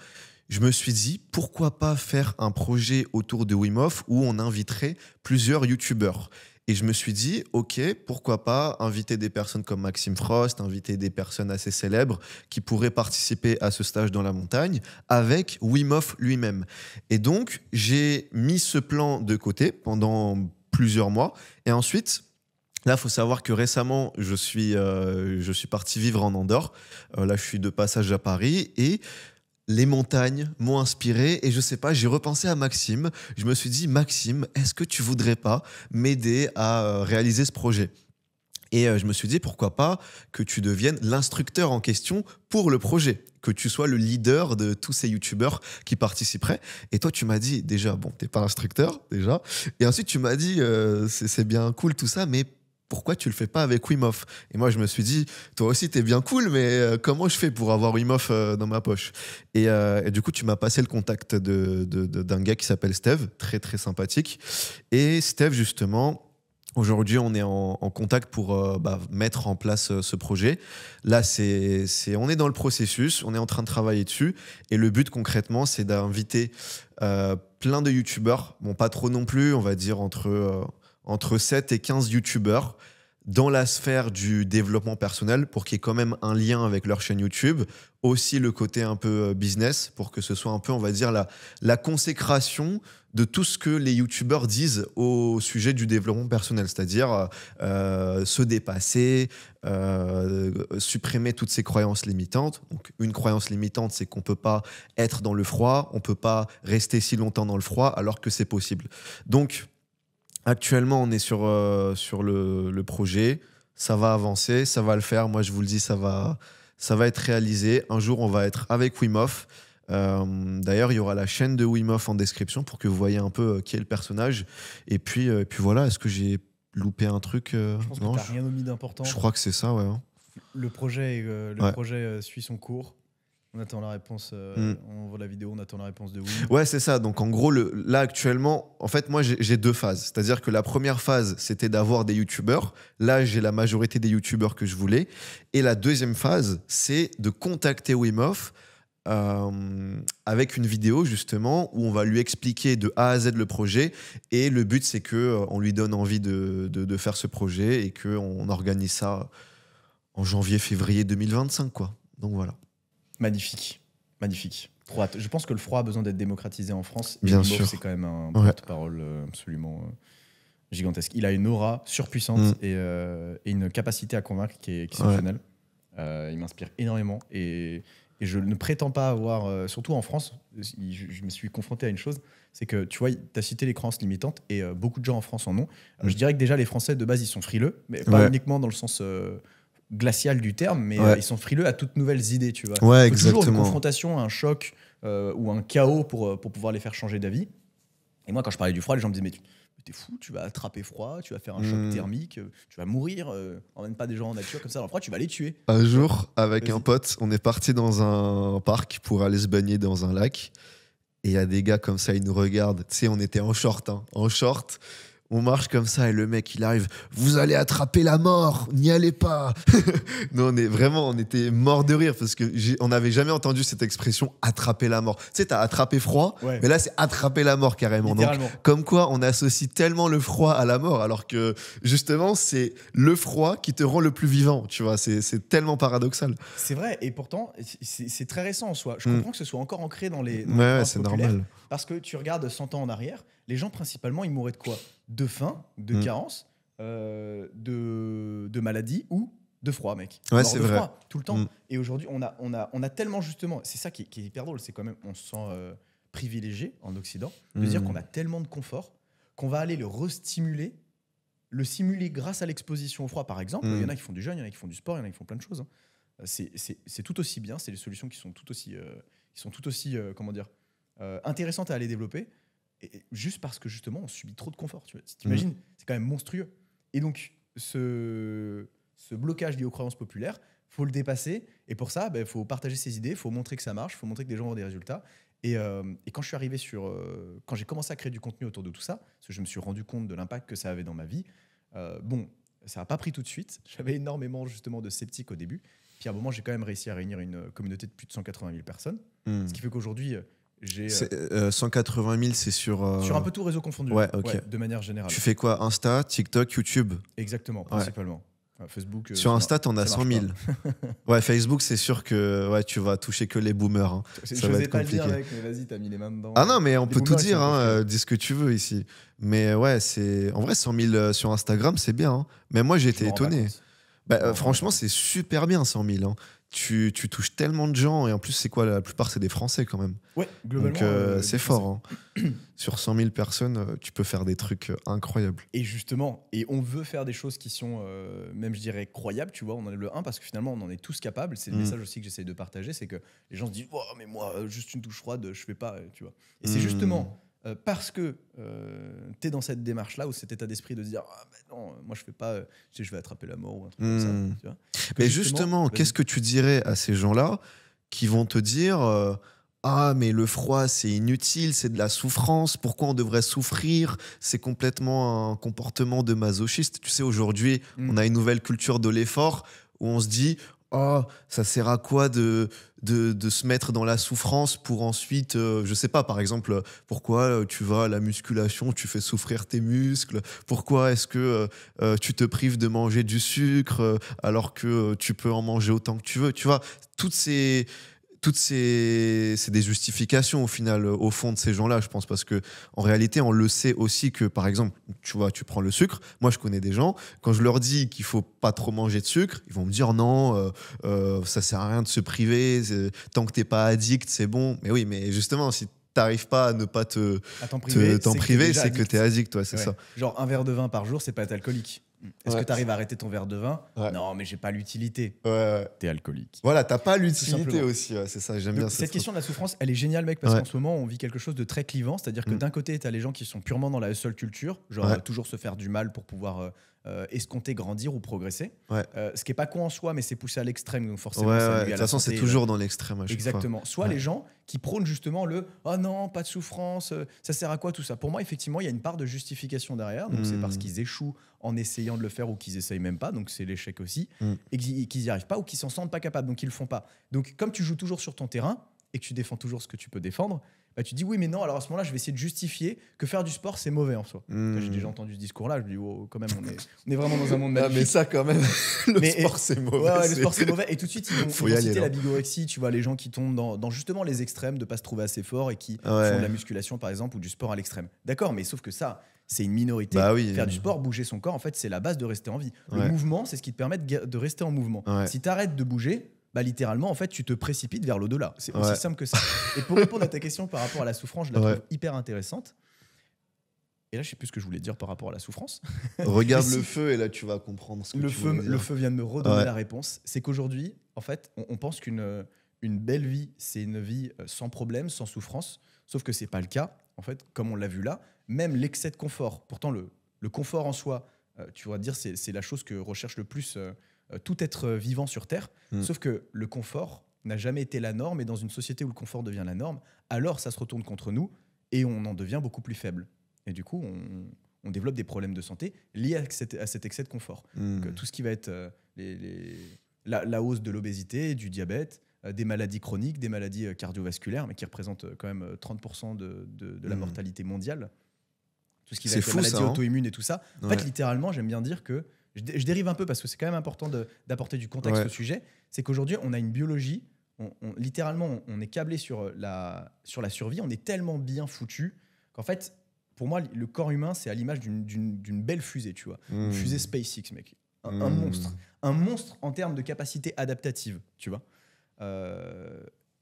je me suis dit, pourquoi pas faire un projet autour de Wim Hof où on inviterait plusieurs youtubeurs. Et je me suis dit, ok, pourquoi pas inviter des personnes comme Maxime Frost, inviter des personnes assez célèbres qui pourraient participer à ce stage dans la montagne avec Wim Hof lui-même. Et donc, j'ai mis ce plan de côté pendant plusieurs mois. Et ensuite, là, il faut savoir que récemment, je suis parti vivre en Andorre. Là, je suis de passage à Paris et les montagnes m'ont inspiré et je sais pas, j'ai repensé à Maxime. Je me suis dit, Maxime, est-ce que tu voudrais pas m'aider à réaliser ce projet ? Et je me suis dit, pourquoi pas que tu deviennes l'instructeur en question pour le projet, que tu sois le leader de tous ces youtubeurs qui participeraient. Et toi, tu m'as dit, déjà, bon, t'es pas instructeur, déjà. Et ensuite, tu m'as dit, c'est bien cool tout ça, mais pourquoi tu le fais pas avec Wim Hof ? Et moi, je me suis dit, toi aussi, t'es bien cool, mais comment je fais pour avoir Wim Hof dans ma poche ? Et du coup, tu m'as passé le contact d'un gars qui s'appelle Steve, très, très sympathique. Et Steve, justement, aujourd'hui, on est en contact pour mettre en place ce projet. Là, on est dans le processus, on est en train de travailler dessus. Et le but, concrètement, c'est d'inviter plein de youtubeurs, bon, pas trop non plus, on va dire entre 7 et 15 youtubeurs dans la sphère du développement personnel pour qu'il y ait quand même un lien avec leur chaîne YouTube. Aussi le côté un peu business pour que ce soit un peu, on va dire, la consécration de tout ce que les youtubeurs disent au sujet du développement personnel, c'est-à-dire se dépasser, supprimer toutes ces croyances limitantes. Donc, une croyance limitante, c'est qu'on ne peut pas être dans le froid, on ne peut pas rester si longtemps dans le froid alors que c'est possible. Donc, actuellement, on est sur le projet. Ça va avancer, ça va le faire. Moi, je vous le dis, ça va être réalisé. Un jour, on va être avec Wim Hof. D'ailleurs, il y aura la chaîne de Wim Hof en description pour que vous voyez un peu qui est le personnage. Et puis voilà, est-ce que j'ai loupé un truc Je pense Non, que tu n'as rien omis d'important. je crois que c'est ça, ouais. Le projet, Ouais. projet suit son cours. On attend la réponse. On voit la vidéo, on attend la réponse de Wim. Ouais, c'est ça. Donc, en gros, là, actuellement, en fait, moi, j'ai deux phases. C'est-à-dire que la première phase, c'était d'avoir des youtubeurs. Là, j'ai la majorité des youtubeurs que je voulais. Et la deuxième phase, c'est de contacter Wim Hof avec une vidéo, justement, où on va lui expliquer de A à Z le projet. Et le but, c'est qu'on lui donne envie de faire ce projet et qu'on organise ça en janvier-février 2025, quoi. Donc, voilà. Magnifique. Magnifique. Trop hâte. Je pense que le froid a besoin d'être démocratisé en France. Et Bien Limov, sûr. c'est quand même un Ouais. porte-parole absolument gigantesque. Il a une aura surpuissante et une capacité à convaincre qui est exceptionnelle. Il m'inspire énormément et je ne prétends pas avoir, surtout en France, je me suis confronté à une chose, c'est que tu vois, tu as cité les croyances limitantes et beaucoup de gens en France en ont. Je dirais que déjà les Français de base ils sont frileux, mais pas uniquement dans le sens glacial du terme, mais ils sont frileux à toutes nouvelles idées, tu vois. Ouais, Il faut toujours une exactement. confrontation, un choc ou un chaos pour pouvoir les faire changer d'avis. Et moi quand je parlais du froid, les gens me disaient mais t'es fou, tu vas attraper froid, tu vas faire un choc thermique, tu vas mourir, emmène pas des gens en nature comme ça dans le froid, tu vas les tuer. Un jour, avec Vas-y. un pote, on est parti dans un parc pour aller se baigner dans un lac. Et il y a des gars comme ça, ils nous regardent. Tu sais, on était en short, hein. En short. On marche comme ça et le mec, il arrive. Vous allez attraper la mort, n'y allez pas. Non, on était mort de rire parce que on n'avait jamais entendu cette expression attraper la mort. Tu sais, t'as attrapé froid, Ouais. mais là, c'est attraper la mort carrément. Donc, Littéralement. comme quoi, on associe tellement le froid à la mort, alors que justement, c'est le froid qui te rend le plus vivant. Tu vois, c'est tellement paradoxal. C'est vrai, et pourtant, c'est très récent en soi. Je comprends que ce soit encore ancré dans les Ouais, croyances c'est populaires, normal. parce que tu regardes 100 ans en arrière, les gens principalement, ils mouraient de quoi? De faim, de carence, de maladie ou de froid, mec. Ouais, Mort c'est de vrai. froid, tout le temps. Et aujourd'hui, on a tellement justement, c'est ça qui est hyper drôle, c'est quand même, on se sent privilégié en Occident, de dire qu'on a tellement de confort qu'on va aller le simuler grâce à l'exposition au froid, par exemple. Il y en a qui font du jeûne, il y en a qui font du sport, il y en a qui font plein de choses. C'est tout aussi bien, c'est des solutions qui sont tout aussi, comment dire, intéressantes à aller développer, et juste parce que justement on subit trop de confort. Tu t'imagines, c'est quand même monstrueux. Et donc ce blocage lié aux croyances populaires, faut le dépasser. Et pour ça, il faut partager ses idées, il faut montrer que ça marche, il faut montrer que les gens ont des résultats. Et quand je suis arrivé quand j'ai commencé à créer du contenu autour de tout ça, parce que je me suis rendu compte de l'impact que ça avait dans ma vie. Ça n'a pas pris tout de suite. J'avais énormément justement de sceptiques au début. Puis à un moment, j'ai quand même réussi à réunir une communauté de plus de 180 000 personnes. Ce qui fait qu'aujourd'hui, j'ai 180 000, c'est sur un peu tout réseau confondu. Ouais, ok. De manière générale. Tu fais quoi? Insta, TikTok, YouTube? Exactement, principalement. Facebook. Sur Insta, t'en as ça 100 000. marche Ouais, Facebook, c'est sûr que tu vas toucher que les boomers. Hein. Je Ça va n'osais être pas le dire, compliqué. mec, mais vas-y, t'as mis les mains dedans. Ah non, mais on Les peut tout boomers, ils dire, sont un peu hein, chiants. dis ce que tu veux ici. Mais ouais, en vrai 100 000 sur Instagram, c'est bien. Hein. Mais moi, j'ai Je été m'en rends pas étonné. compte. Je m'en rends pas Franchement, compte. c'est super bien 100 000. Hein. Tu touches tellement de gens et en plus, c'est quoi? La plupart, c'est des Français quand même. Ouais, globalement. Donc, c'est des Français. fort. Hein. Sur 100 000 personnes, tu peux faire des trucs incroyables. Et justement, on veut faire des choses qui sont, même je dirais, croyables, tu vois, on en est le 1 parce que finalement, on en est tous capables. C'est le message aussi que j'essaie de partager, c'est que les gens se disent, oh, mais moi, juste une douche froide, je fais pas, tu vois. Et c'est justement parce que tu es dans cette démarche-là, ou cet état d'esprit de se dire, ah, ben non, moi, je fais pas, je vais attraper la mort ou un truc comme ça, tu vois. Mais justement, vas-y. qu'est-ce que tu dirais à ces gens-là qui vont te dire ah, mais le froid, c'est inutile, c'est de la souffrance, pourquoi on devrait souffrir? C'est complètement un comportement de masochiste. Tu sais, aujourd'hui, on a une nouvelle culture de l'effort où on se dit oh, ça sert à quoi de se mettre dans la souffrance pour ensuite, je sais pas, par exemple, pourquoi tu vas à la musculation, tu fais souffrir tes muscles? Pourquoi est-ce que tu te prives de manger du sucre alors que tu peux en manger autant que tu veux? Tu vois, c'est des justifications au final, au fond de ces gens-là, je pense, parce que en réalité, on le sait aussi que, par exemple, tu vois, tu prends le sucre. Moi, je connais des gens, quand je leur dis qu'il faut pas trop manger de sucre, ils vont me dire non, ça sert à rien de se priver, tant que t'es pas addict, c'est bon. Mais oui, mais justement, si t'arrives pas à ne pas t'en priver, c'est que t'es addict, ouais, c'est ça. Genre un verre de vin par jour, c'est pas être alcoolique. Est-ce que tu arrives à arrêter ton verre de vin? Ouais. Non, mais j'ai pas l'utilité. Ouais. T'es alcoolique. Voilà, t'as pas l'utilité simplement. aussi, ouais, c'est ça, j'aime bien Cette question de la souffrance, elle est géniale, mec, parce qu'en ce moment, on vit quelque chose de très clivant. C'est-à-dire que d'un côté, t'as les gens qui sont purement dans la hustle culture, genre toujours se faire du mal pour pouvoir escompter, grandir ou progresser. Ce qui est pas con en soi, mais c'est poussé à l'extrême, donc forcément, ça nuit à la de toute façon, santé, c'est toujours dans l'extrême à chaque exactement. fois. Soit les gens qui prônent justement le « oh non, pas de souffrance, ça sert à quoi tout ça ?» Pour moi, effectivement, il y a une part de justification derrière. Donc c'est parce qu'ils échouent en essayant de le faire ou qu'ils essayent même pas. Donc c'est l'échec aussi. Et qu'ils n'y arrivent pas ou qu'ils s'en sentent pas capables. Donc ils le font pas. Donc comme tu joues toujours sur ton terrain et que tu défends toujours ce que tu peux défendre, bah, tu dis oui, mais non, alors à ce moment-là, je vais essayer de justifier que faire du sport, c'est mauvais en soi. J'ai déjà entendu ce discours-là, je me dis, oh, quand même, on est vraiment dans un monde magnifique. Mais ça, quand même, le sport, c'est mauvais. Ouais, le sport, c'est mauvais. Et tout de suite, ils vont citer là. la bigorexie, tu vois, les gens qui tombent dans justement les extrêmes, de pas se trouver assez fort et qui font de la musculation, par exemple, ou du sport à l'extrême. D'accord, mais sauf que ça, c'est une minorité. Bah oui. Faire du sport, bouger son corps, en fait, c'est la base de rester en vie. Le mouvement, c'est ce qui te permet de rester en mouvement. Si tu arrêtes de bouger, bah littéralement, en fait, tu te précipites vers l'au-delà. C'est aussi simple que ça. Et pour répondre à ta question par rapport à la souffrance, je la trouve hyper intéressante. Et là, je sais plus ce que je voulais dire par rapport à la souffrance. Regarde le feu et là, tu vas comprendre ce que le feu vient de me redonner la réponse. C'est qu'aujourd'hui, en fait, on pense qu'une belle vie, c'est une vie sans problème, sans souffrance. Sauf que c'est pas le cas. En fait, comme on l'a vu là, même l'excès de confort. Pourtant, le confort en soi, tu vas dire, c'est la chose que recherche le plus tout être vivant sur Terre. Sauf que le confort n'a jamais été la norme. Et dans une société où le confort devient la norme, alors ça se retourne contre nous et on en devient beaucoup plus faible. Et du coup, on développe des problèmes de santé liés à cet excès de confort. Donc, tout ce qui va être la hausse de l'obésité, du diabète, des maladies chroniques, des maladies cardiovasculaires, mais qui représentent quand même 30% de la mortalité mondiale. Tout ce qui va être maladies auto-immunes et tout ça. En fait, littéralement, j'aime bien dire que je dérive un peu parce que c'est quand même important d'apporter du contexte au sujet. C'est qu'aujourd'hui, on a une biologie, littéralement, on est câblé sur la survie, on est tellement bien foutu qu'en fait, pour moi, le corps humain, c'est à l'image d'une belle fusée, tu vois. Une fusée SpaceX, mec. Un monstre. Un monstre en termes de capacité adaptative, tu vois.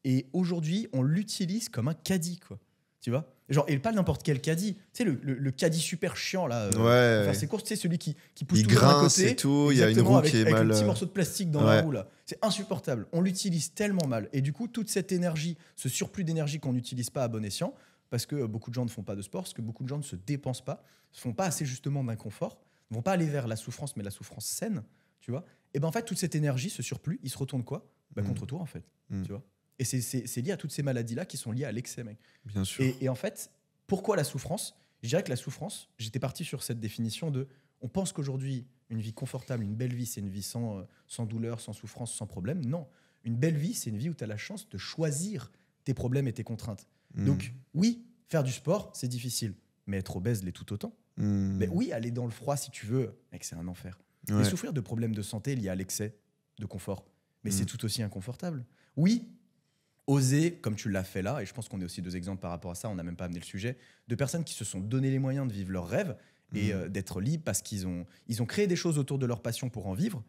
Et aujourd'hui, on l'utilise comme un caddie, quoi. Tu vois, genre, et pas n'importe quel caddie. Tu sais, le caddie super chiant, là. Pour faire ses courses, tu sais, celui qui pousse tout d'un côté. Et tout, il y a une roue qui est mal. Avec un petit morceau de plastique dans la roue, là. C'est insupportable. On l'utilise tellement mal. Et du coup, toute cette énergie, ce surplus d'énergie qu'on n'utilise pas à bon escient, parce que beaucoup de gens ne font pas de sport, parce que beaucoup de gens ne se dépensent pas, ne font pas assez justement d'inconfort, ne vont pas aller vers la souffrance, mais la souffrance saine, tu vois. Et ben en fait, toute cette énergie, ce surplus, il se retourne quoi ? Contre toi, en fait, tu vois. Et c'est lié à toutes ces maladies-là qui sont liées à l'excès, mec. Bien sûr. Et en fait, pourquoi la souffrance ? Je dirais que la souffrance, j'étais parti sur cette définition de, on pense qu'aujourd'hui, une vie confortable, une belle vie, c'est une vie sans douleur, sans souffrance, sans problème. Non, une belle vie, c'est une vie où tu as la chance de choisir tes problèmes et tes contraintes. Donc oui, faire du sport, c'est difficile, mais être obèse l'est tout autant. Mais oui, aller dans le froid si tu veux, mec, c'est un enfer. Et souffrir de problèmes de santé liés à l'excès de confort, mais c'est tout aussi inconfortable. Oui, oser, comme tu l'as fait là, et je pense qu'on est aussi deux exemples par rapport à ça, on n'a même pas amené le sujet, de personnes qui se sont donné les moyens de vivre leurs rêves et d'être libres parce qu'ils ont créé des choses autour de leur passion pour en vivre.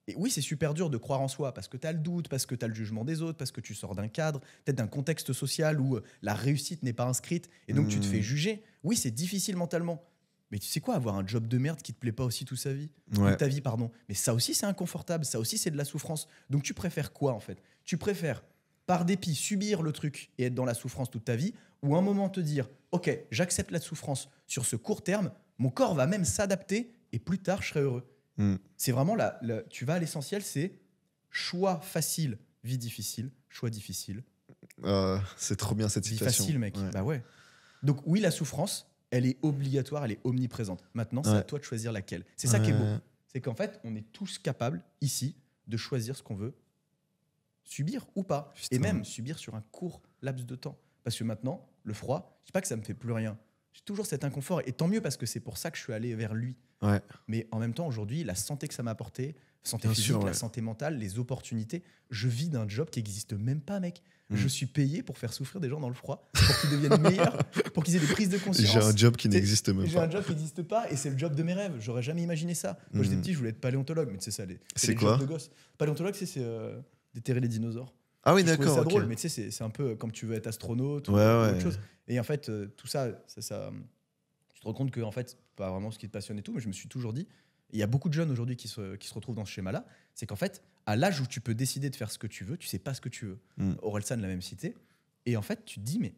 Et oui, c'est super dur de croire en soi parce que tu as le doute, parce que tu as le jugement des autres, parce que tu sors d'un cadre, peut-être d'un contexte social où la réussite n'est pas inscrite et donc tu te fais juger. Oui, c'est difficile mentalement. Mais tu sais quoi, avoir un job de merde qui te plaît pas aussi toute ta vie, mais ça aussi c'est inconfortable, ça aussi c'est de la souffrance. Donc tu préfères quoi en fait ? Tu préfères par dépit subir le truc et être dans la souffrance toute ta vie, ou un moment te dire ok, j'accepte la souffrance sur ce court terme, mon corps va même s'adapter et plus tard je serai heureux. C'est vraiment tu vas à l'essentiel, c'est choix facile, vie difficile, choix difficile. C'est trop bien cette citation. Vie facile, mec. Bah ouais. Donc oui, la souffrance, elle est obligatoire, elle est omniprésente. Maintenant, c'est à toi de choisir laquelle. C'est ça qui est beau. C'est qu'en fait, on est tous capables, ici, de choisir ce qu'on veut subir ou pas. Putain. Et même subir sur un court laps de temps. Parce que maintenant, le froid, je dis pas que ça me fait plus rien. J'ai toujours cet inconfort. Et tant mieux parce que c'est pour ça que je suis allé vers lui. Mais en même temps, aujourd'hui, la santé que ça m'a apporté, santé physique, la santé mentale, les opportunités, je vis d'un job qui n'existe même pas, mec. Je suis payé pour faire souffrir des gens dans le froid, pour qu'ils deviennent meilleurs, pour qu'ils aient des prises de conscience. J'ai un job qui n'existe même pas. J'ai un job qui n'existe pas et c'est le job de mes rêves. J'aurais jamais imaginé ça. Moi, j'étais petit, je voulais être paléontologue, mais tu sais ça, c'est quoi jobs de gosse. Paléontologue, c'est déterrer les dinosaures. Ah oui, je d'accord. C'est ça drôle, mais tu sais, c'est un peu comme tu veux être astronaute ou autre chose. Et en fait, tout ça, tu te rends compte que en fait, pas vraiment ce qui te passionne et tout, mais je me suis toujours dit, il y a beaucoup de jeunes aujourd'hui qui se retrouvent dans ce schéma-là, c'est qu'en fait, à l'âge où tu peux décider de faire ce que tu veux, tu sais pas ce que tu veux. Orelsan l'a même cité. Et en fait, tu te dis, mais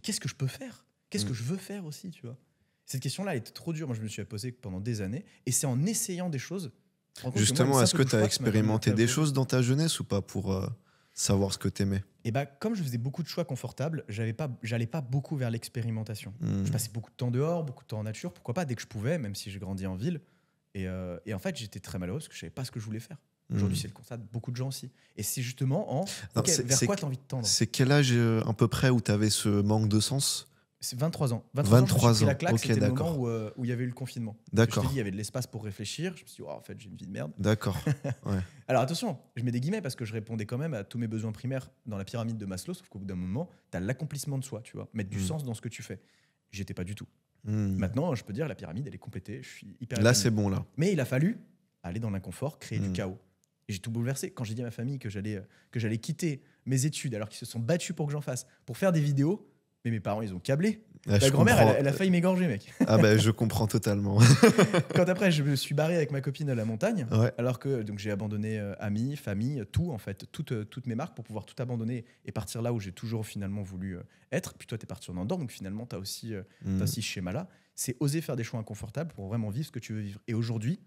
qu'est-ce que je peux faire ? Qu'est-ce que je veux faire aussi, tu vois ? Cette question-là, elle était trop dure. Moi, je me suis posée pendant des années. Et c'est en essayant des choses... Justement, est-ce que tu as expérimenté des choses dans ta jeunesse ou pas pour savoir ce que tu aimais ? Et comme je faisais beaucoup de choix confortables, j'allais pas beaucoup vers l'expérimentation. Je passais beaucoup de temps dehors, beaucoup de temps en nature. Pourquoi pas, dès que je pouvais, même si j'ai grandi en ville. Et en fait, j'étais très malheureux parce que je savais pas ce que je voulais faire. Aujourd'hui, c'est le constat de beaucoup de gens aussi. Et c'est justement Non, vers quoi tu as envie de tendre. C'est quel âge à peu près où tu avais ce manque de sens? C'est 23 ans. 23 ans, je me suis pris ans. la claque, Ok, c'était le d'accord. moment où il y avait eu le confinement. D'accord. Je t'ai dit, il y avait de l'espace pour réfléchir. Je me suis dit, en fait, j'ai une vie de merde. D'accord. Ouais. Alors attention, je mets des guillemets parce que je répondais quand même à tous mes besoins primaires dans la pyramide de Maslow, sauf qu'au bout d'un moment, tu as l'accomplissement de soi, tu vois, mettre du sens dans ce que tu fais. J'étais pas du tout. Maintenant, je peux dire, la pyramide, elle est complétée, je suis hyper Là, épanoui. c'est bon, là. Mais il a fallu aller dans l'inconfort, créer du chaos. Et j'ai tout bouleversé. Quand j'ai dit à ma famille que j'allais quitter mes études alors qu'ils se sont battus pour que j'en fasse, pour faire des vidéos, mais mes parents, ils ont câblé. Ah, Ma grand-mère, elle a failli m'égorger, mec. Ah ben, je comprends totalement. Quand après, je me suis barré avec ma copine à la montagne, Ouais. alors que donc, j'ai abandonné amis, famille, tout, en fait, toutes mes marques pour pouvoir tout abandonner et partir là où j'ai toujours finalement voulu être. Puis toi, tu es parti en Andorre, donc finalement, tu as aussi ce schéma-là. C'est oser faire des choix inconfortables pour vraiment vivre ce que tu veux vivre. Et aujourd'hui,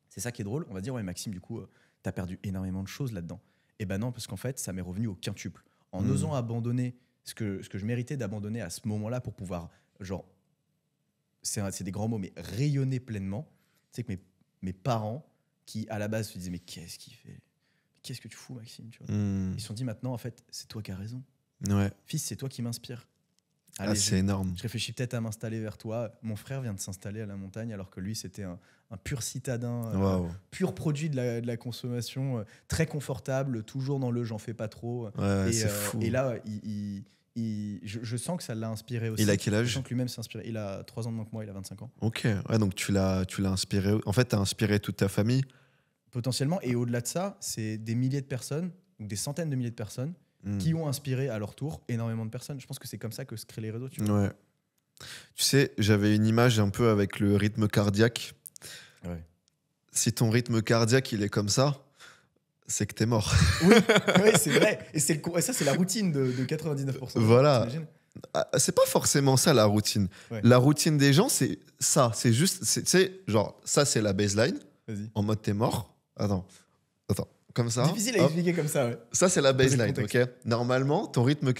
c'est ça qui est drôle. On va dire, ouais, Maxime, du coup, tu as perdu énormément de choses là-dedans. Et ben non, parce qu'en fait, ça m'est revenu au quintuple. En osant abandonner ce que je méritais d'abandonner à ce moment-là pour pouvoir, genre, c'est des grands mots, mais rayonner pleinement. Tu sais que mes parents, qui à la base se disaient, mais qu'est-ce qu'il fait? Qu'est-ce que tu fous, Maxime, tu vois Ils se sont dit, maintenant, en fait, c'est toi qui as raison. Ouais. Fils, c'est toi qui m'inspire. Ah, c'est énorme. Je réfléchis peut-être à m'installer vers toi. Mon frère vient de s'installer à la montagne alors que lui, c'était un pur citadin, Waouh. pur produit de la consommation, très confortable, toujours dans le j'en fais pas trop. Ouais, c'est fou. Et là, je sens que ça l'a inspiré aussi. Il a quel âge? Je sens que lui-même s'est inspiré. Il a 3 ans de moins que moi, il a 25 ans. Ok, ouais, donc tu l'as inspiré. En fait, tu as inspiré toute ta famille. Potentiellement. Et au-delà de ça, c'est des milliers de personnes, ou des centaines de milliers de personnes, qui ont inspiré à leur tour énormément de personnes. Je pense que c'est comme ça que se créent les réseaux. Tu vois. Ouais. Tu sais, j'avais une image un peu avec le rythme cardiaque. Ouais. Si ton rythme cardiaque, il est comme ça, c'est que t'es mort. Oui, c'est vrai. Et ça, c'est la routine de 99%. Voilà. T'imagines ? C'est pas forcément ça la routine. Ouais. La routine des gens, c'est ça. C'est juste, tu sais, genre, ça c'est la baseline. Vas-y. En mode t'es mort. Attends. Comme ça. Difficile à expliquer comme ça, ouais. Ça, c'est la Poser le baseline, contexte. ok. Normalement, ton rythme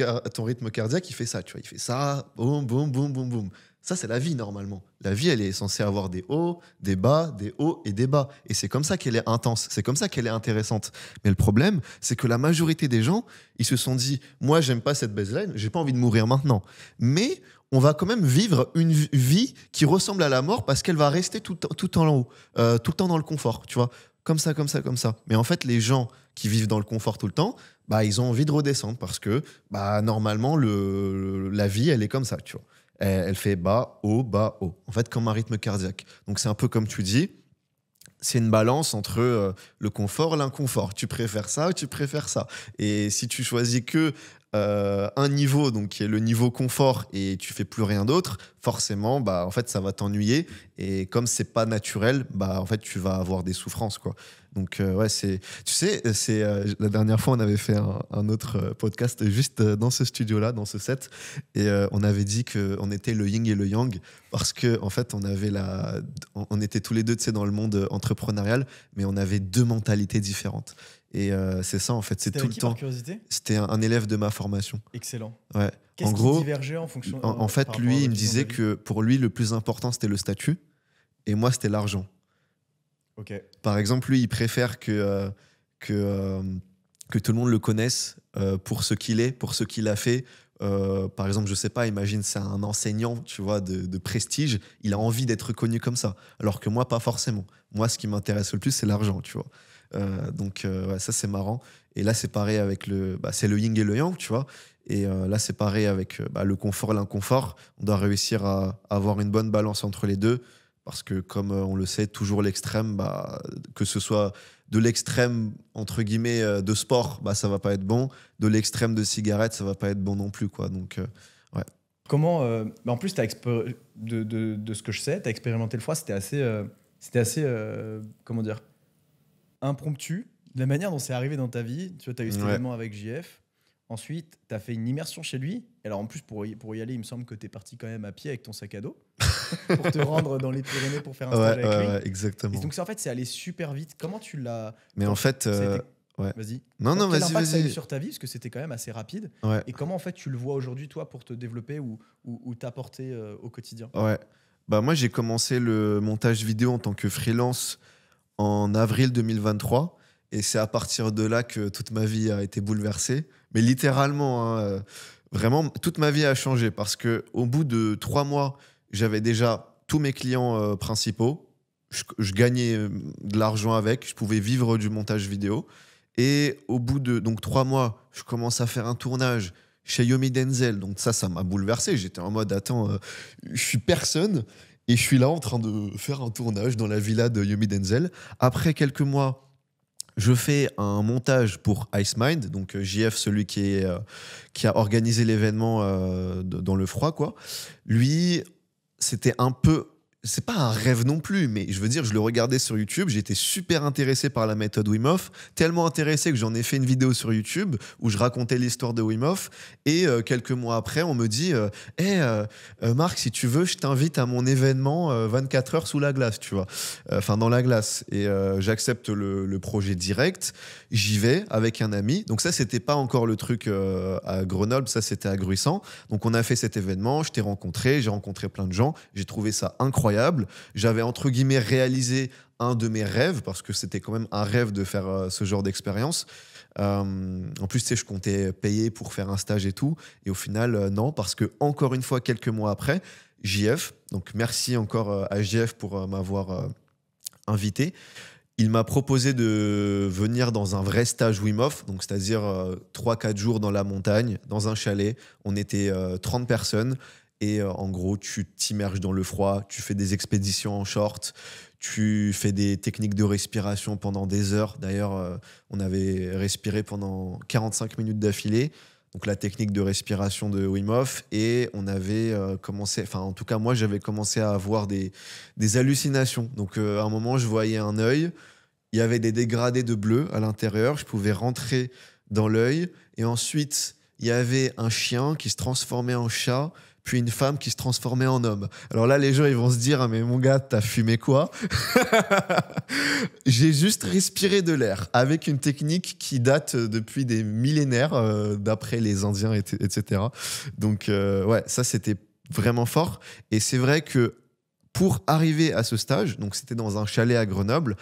cardiaque, il fait ça, tu vois. Il fait ça, boum, boum, boum, boum, boum. Ça, c'est la vie, normalement. La vie, elle est censée avoir des hauts, des bas, des hauts et des bas. Et c'est comme ça qu'elle est intense. C'est comme ça qu'elle est intéressante. Mais le problème, c'est que la majorité des gens, ils se sont dit, moi, j'aime pas cette baseline, j'ai pas envie de mourir maintenant. Mais on va quand même vivre une vie qui ressemble à la mort parce qu'elle va rester tout en haut, tout le temps dans le confort, tu vois. Comme ça, comme ça, comme ça. Mais en fait, les gens qui vivent dans le confort tout le temps, bah, ils ont envie de redescendre parce que bah, normalement, la vie, elle est comme ça, tu vois. Elle fait bas, haut, bas, haut. En fait, comme un rythme cardiaque. Donc, c'est un peu comme tu dis, c'est une balance entre le confort et l'inconfort. Tu préfères ça ou tu préfères ça. Et si tu choisis que un niveau, donc qui est le niveau confort, et tu fais plus rien d'autre, forcément, bah, en fait, ça va t'ennuyer. Et comme c'est pas naturel, bah, en fait, tu vas avoir des souffrances, quoi. Donc, ouais, tu sais, la dernière fois, on avait fait un autre podcast juste dans ce studio-là, dans ce set. Et on avait dit qu'on était le yin et le yang parce que, en fait, on était tous les deux, tu sais, dans le monde entrepreneurial, mais on avait deux mentalités différentes. Et c'est ça, en fait, c'est tout le temps. Curiosité. C'était un élève de ma formation. Excellent. Ouais. Qu'est-ce En qui gros, divergeait en fonction en fait, par rapport lui, à il votre me vision disait de la vie ? que pour lui, le plus important, c'était le statut. Et moi, c'était l'argent. Ok. Par exemple, lui, il préfère que tout le monde le connaisse pour ce qu'il est, pour ce qu'il a fait. Par exemple, je sais pas, imagine, c'est un enseignant, tu vois, de prestige. Il a envie d'être connu comme ça. Alors que moi, pas forcément. Moi, ce qui m'intéresse le plus, c'est l'argent, tu vois. Donc, ouais, ça, c'est marrant. Et là, c'est pareil avec c'est le yin et le yang, tu vois. Et là, c'est pareil avec le confort et l'inconfort. On doit réussir à avoir une bonne balance entre les deux. Parce que, comme on le sait, toujours l'extrême, que ce soit de l'extrême, entre guillemets, de sport, ça va pas être bon. De l'extrême de cigarette, ça va pas être bon non plus, quoi. Donc, ouais. Comment en plus, de ce que je sais, tu as expérimenté le froid, c'était assez comment dire, impromptu. De la manière dont c'est arrivé dans ta vie, tu vois, tu as eu cet événement avec JF. Ensuite, tu as fait une immersion chez lui. Alors en plus, pour y aller, il me semble que tu es parti quand même à pied avec ton sac à dos pour te rendre dans les Pyrénées pour faire un stage avec lui. Ouais, exactement. Et donc, c'est allé super vite. Comment tu l'as... Mais en fait... ouais. Vas-y. Non, Quel impact ça a eu vas-y. sur ta vie? Parce que c'était quand même assez rapide. Ouais. Et comment en fait tu le vois aujourd'hui, toi, pour te développer ou t'apporter au quotidien? Ouais. Moi, j'ai commencé le montage vidéo en tant que freelance en avril 2023. Et c'est à partir de là que toute ma vie a été bouleversée. Mais littéralement, hein, vraiment, toute ma vie a changé parce qu'au bout de 3 mois, j'avais déjà tous mes clients principaux. Je gagnais de l'argent avec. Je pouvais vivre du montage vidéo. Et au bout de 3 mois, je commence à faire un tournage chez Yomi Denzel. Donc ça m'a bouleversé. J'étais en mode, attends, je suis personne et je suis là en train de faire un tournage dans la villa de Yomi Denzel. Après quelques mois, je fais un montage pour Icemind, donc JF, celui qui a organisé l'événement dans le froid, quoi. Lui, c'était un peu... C'est pas un rêve non plus, mais je veux dire, je le regardais sur YouTube, j'étais super intéressé par la méthode Wim Hof, tellement intéressé que j'en ai fait une vidéo sur YouTube où je racontais l'histoire de Wim Hof, et quelques mois après, on me dit Marc, si tu veux, je t'invite à mon événement 24 heures sous la glace, tu vois, enfin dans la glace, et j'accepte le projet direct, j'y vais avec un ami, donc ça, c'était pas encore le truc à Grenoble, ça, c'était à Gruissant, donc on a fait cet événement, je t'ai rencontré, j'ai rencontré plein de gens, j'ai trouvé ça incroyable. J'avais entre guillemets réalisé un de mes rêves parce que c'était quand même un rêve de faire ce genre d'expérience. En plus, tu sais, je comptais payer pour faire un stage et tout. Et au final, non, parce que encore une fois, quelques mois après, JF, donc merci encore à JF pour m'avoir invité. Il m'a proposé de venir dans un vrai stage Wim Hof, donc c'est-à-dire 3-4 jours dans la montagne, dans un chalet. On était 30 personnes. Et en gros, tu t'immerges dans le froid, tu fais des expéditions en short, tu fais des techniques de respiration pendant des heures. D'ailleurs, on avait respiré pendant 45 minutes d'affilée. Donc la technique de respiration de Wim Hof. Et on avait commencé, enfin en tout cas moi, j'avais commencé à avoir des hallucinations. Donc à un moment, je voyais un œil. Il y avait des dégradés de bleu à l'intérieur. Je pouvais rentrer dans l'œil. Et ensuite, il y avait un chien qui se transformait en chat, puis une femme qui se transformait en homme. Alors là, les gens, ils vont se dire « Ah mais mon gars, t'as fumé quoi ?» J'ai juste respiré de l'air avec une technique qui date depuis des millénaires, d'après les Indiens, etc. Donc ouais, ça, c'était vraiment fort. Et c'est vrai que pour arriver à ce stage, donc c'était dans un chalet à Grenoble,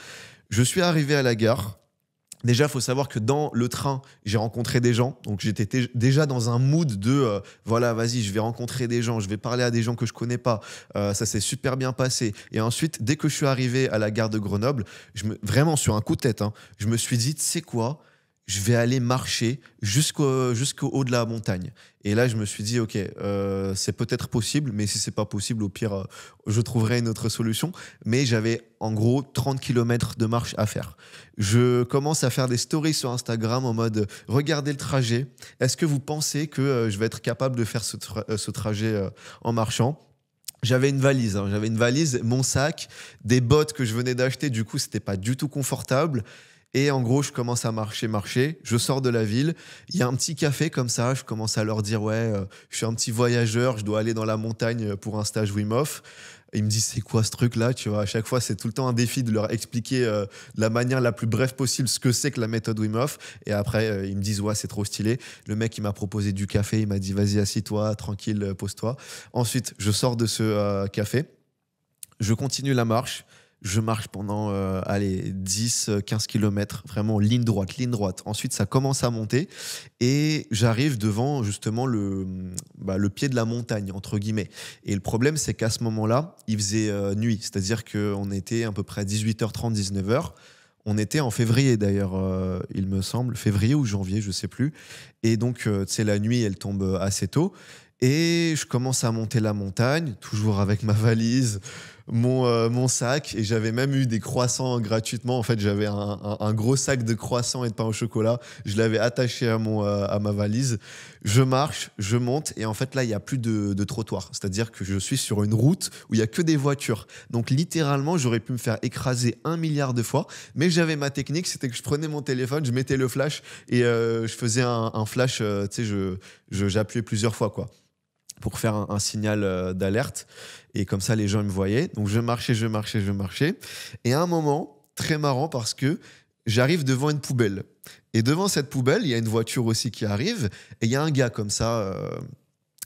je suis arrivé à la gare. Déjà, il faut savoir que dans le train, j'ai rencontré des gens. Donc, j'étais déjà dans un mood de voilà, vas-y, je vais rencontrer des gens, je vais parler à des gens que je connais pas. Ça s'est super bien passé. Et ensuite, dès que je suis arrivé à la gare de Grenoble, vraiment sur un coup de tête, hein, je me suis dit, tu sais quoi, je vais aller marcher jusqu'au haut de la montagne. Et là, je me suis dit, ok, c'est peut-être possible, mais si c'est pas possible, au pire, je trouverai une autre solution. Mais j'avais en gros 30 km de marche à faire. Je commence à faire des stories sur Instagram en mode, regardez le trajet. Est-ce que vous pensez que je vais être capable de faire ce trajet en marchant ? J'avais une valise, mon sac, des bottes que je venais d'acheter. Du coup, c'était pas du tout confortable. Et en gros, je commence à marcher. Je sors de la ville. Il y a un petit café comme ça. Je commence à leur dire, ouais, je suis un petit voyageur. Je dois aller dans la montagne pour un stage Wim Hof. Et ils me disent, c'est quoi ce truc-là? Tu vois, à chaque fois, c'est tout le temps un défi de leur expliquer de la manière la plus brève possible ce que c'est que la méthode Wim Hof. Et après, ils me disent, ouais, c'est trop stylé. Le mec, il m'a proposé du café. Il m'a dit, vas-y, assis-toi, tranquille, pose-toi. Ensuite, je sors de ce café. Je continue la marche. Je marche pendant 10-15 km, vraiment ligne droite. Ensuite, ça commence à monter et j'arrive devant justement le pied de la montagne, entre guillemets. Et le problème, c'est qu'à ce moment-là, il faisait nuit, c'est-à-dire qu'on était à peu près à 18h30, 19h. On était en février d'ailleurs, il me semble, février ou janvier, je sais plus. Et donc, tu sais, la nuit, elle tombe assez tôt. Et je commence à monter la montagne, toujours avec ma valise, mon sac. Et j'avais même eu des croissants gratuitement. En fait, j'avais un gros sac de croissants et de pain au chocolat. Je l'avais attaché à ma valise. Je marche, je monte. Et en fait, là, il n'y a plus de trottoir. C'est-à-dire que je suis sur une route où il n'y a que des voitures. Donc, littéralement, j'aurais pu me faire écraser 1 milliard de fois. Mais j'avais ma technique, c'était que je prenais mon téléphone, je mettais le flash et je faisais un flash. Tu sais, j'appuyais plusieurs fois, quoi, pour faire un signal d'alerte. Et comme ça, les gens ils me voyaient. Donc, je marchais. Et à un moment, très marrant parce que j'arrive devant une poubelle. Et devant cette poubelle, il y a une voiture aussi qui arrive. Et il y a un gars comme ça,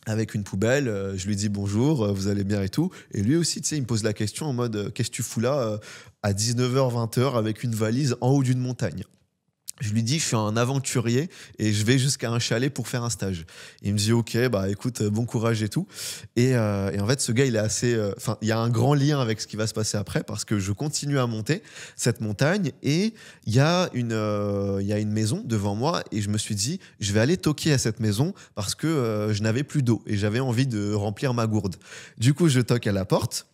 avec une poubelle. Je lui dis bonjour, vous allez bien et tout. Et lui aussi, tu sais, il me pose la question en mode, qu'est-ce que tu fous là à 19h, 20h avec une valise en haut d'une montagne? Je lui dis, je suis un aventurier et je vais jusqu'à un chalet pour faire un stage. Il me dit, ok, bah écoute, bon courage et tout. Et en fait, ce gars, il est assez. Enfin, il y a un grand lien avec ce qui va se passer après parce que je continue à monter cette montagne et il y a une maison devant moi et je me suis dit, je vais aller toquer à cette maison parce que je n'avais plus d'eau et j'avais envie de remplir ma gourde. Du coup, je toque à la porte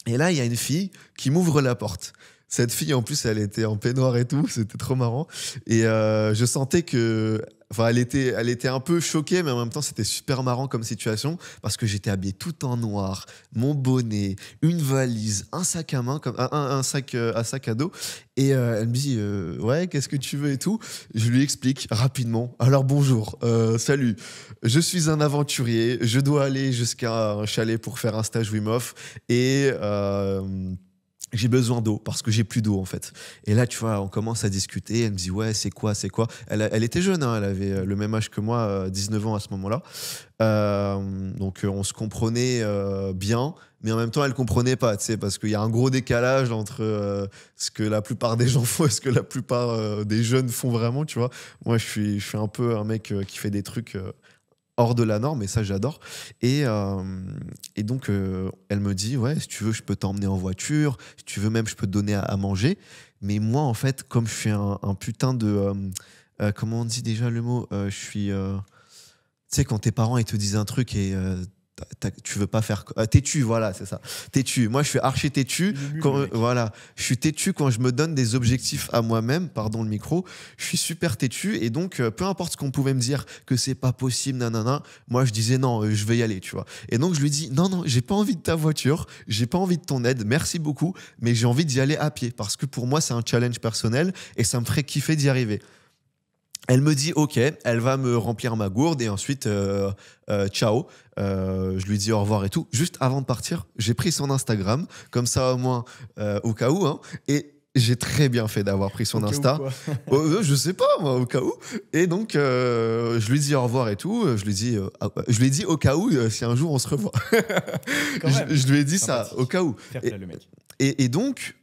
et là, il y a une fille qui m'ouvre la porte. Cette fille, en plus, elle était en peignoir et tout, c'était trop marrant. Et je sentais que. Enfin, elle était un peu choquée, mais en même temps, c'était super marrant comme situation parce que j'étais habillé tout en noir, mon bonnet, une valise, un sac à main, comme un sac à dos. Et elle me dit ouais, qu'est-ce que tu veux et tout. Je lui explique rapidement. Alors bonjour, salut. Je suis un aventurier. Je dois aller jusqu'à un chalet pour faire un stage Wim Hof et j'ai besoin d'eau parce que j'ai plus d'eau en fait. Et là, tu vois, on commence à discuter. Elle me dit ouais, c'est quoi. Elle était jeune, hein, elle avait le même âge que moi, 19 ans à ce moment-là. Donc on se comprenait bien, mais en même temps, elle comprenait pas, tu sais, parce qu'il y a un gros décalage entre ce que la plupart des gens font et ce que la plupart des jeunes font vraiment, tu vois. Moi, je suis un peu un mec qui fait des trucs hors de la norme, et ça j'adore. Et donc elle me dit ouais, si tu veux je peux t'emmener en voiture, si tu veux même je peux te donner à manger. Mais moi en fait, comme je suis un putain de comment on dit déjà le mot, je suis tu sais quand tes parents ils te disent un truc et tu veux pas faire têtu, voilà, c'est ça, têtu. Moi je suis archi têtu quand, voilà, je suis têtu quand je me donne des objectifs à moi-même, pardon le micro, je suis super têtu. Et donc peu importe ce qu'on pouvait me dire que c'est pas possible, nanana, moi je disais non, je vais y aller, tu vois. Et donc je lui dis non, j'ai pas envie de ta voiture, j'ai pas envie de ton aide, merci beaucoup, mais j'ai envie d'y aller à pied parce que pour moi c'est un challenge personnel et ça me ferait kiffer d'y arriver. Elle me dit ok, elle va me remplir ma gourde et ensuite ciao. Je lui dis au revoir et tout. Juste avant de partir, j'ai pris son Instagram, comme ça au moins au cas où. Hein, et j'ai très bien fait d'avoir pris son Insta. Je sais pas moi, au cas où. Et donc je lui dis au revoir et tout. Je lui dis au cas où si un jour on se revoit. Je lui ai dit ça au cas où. Et donc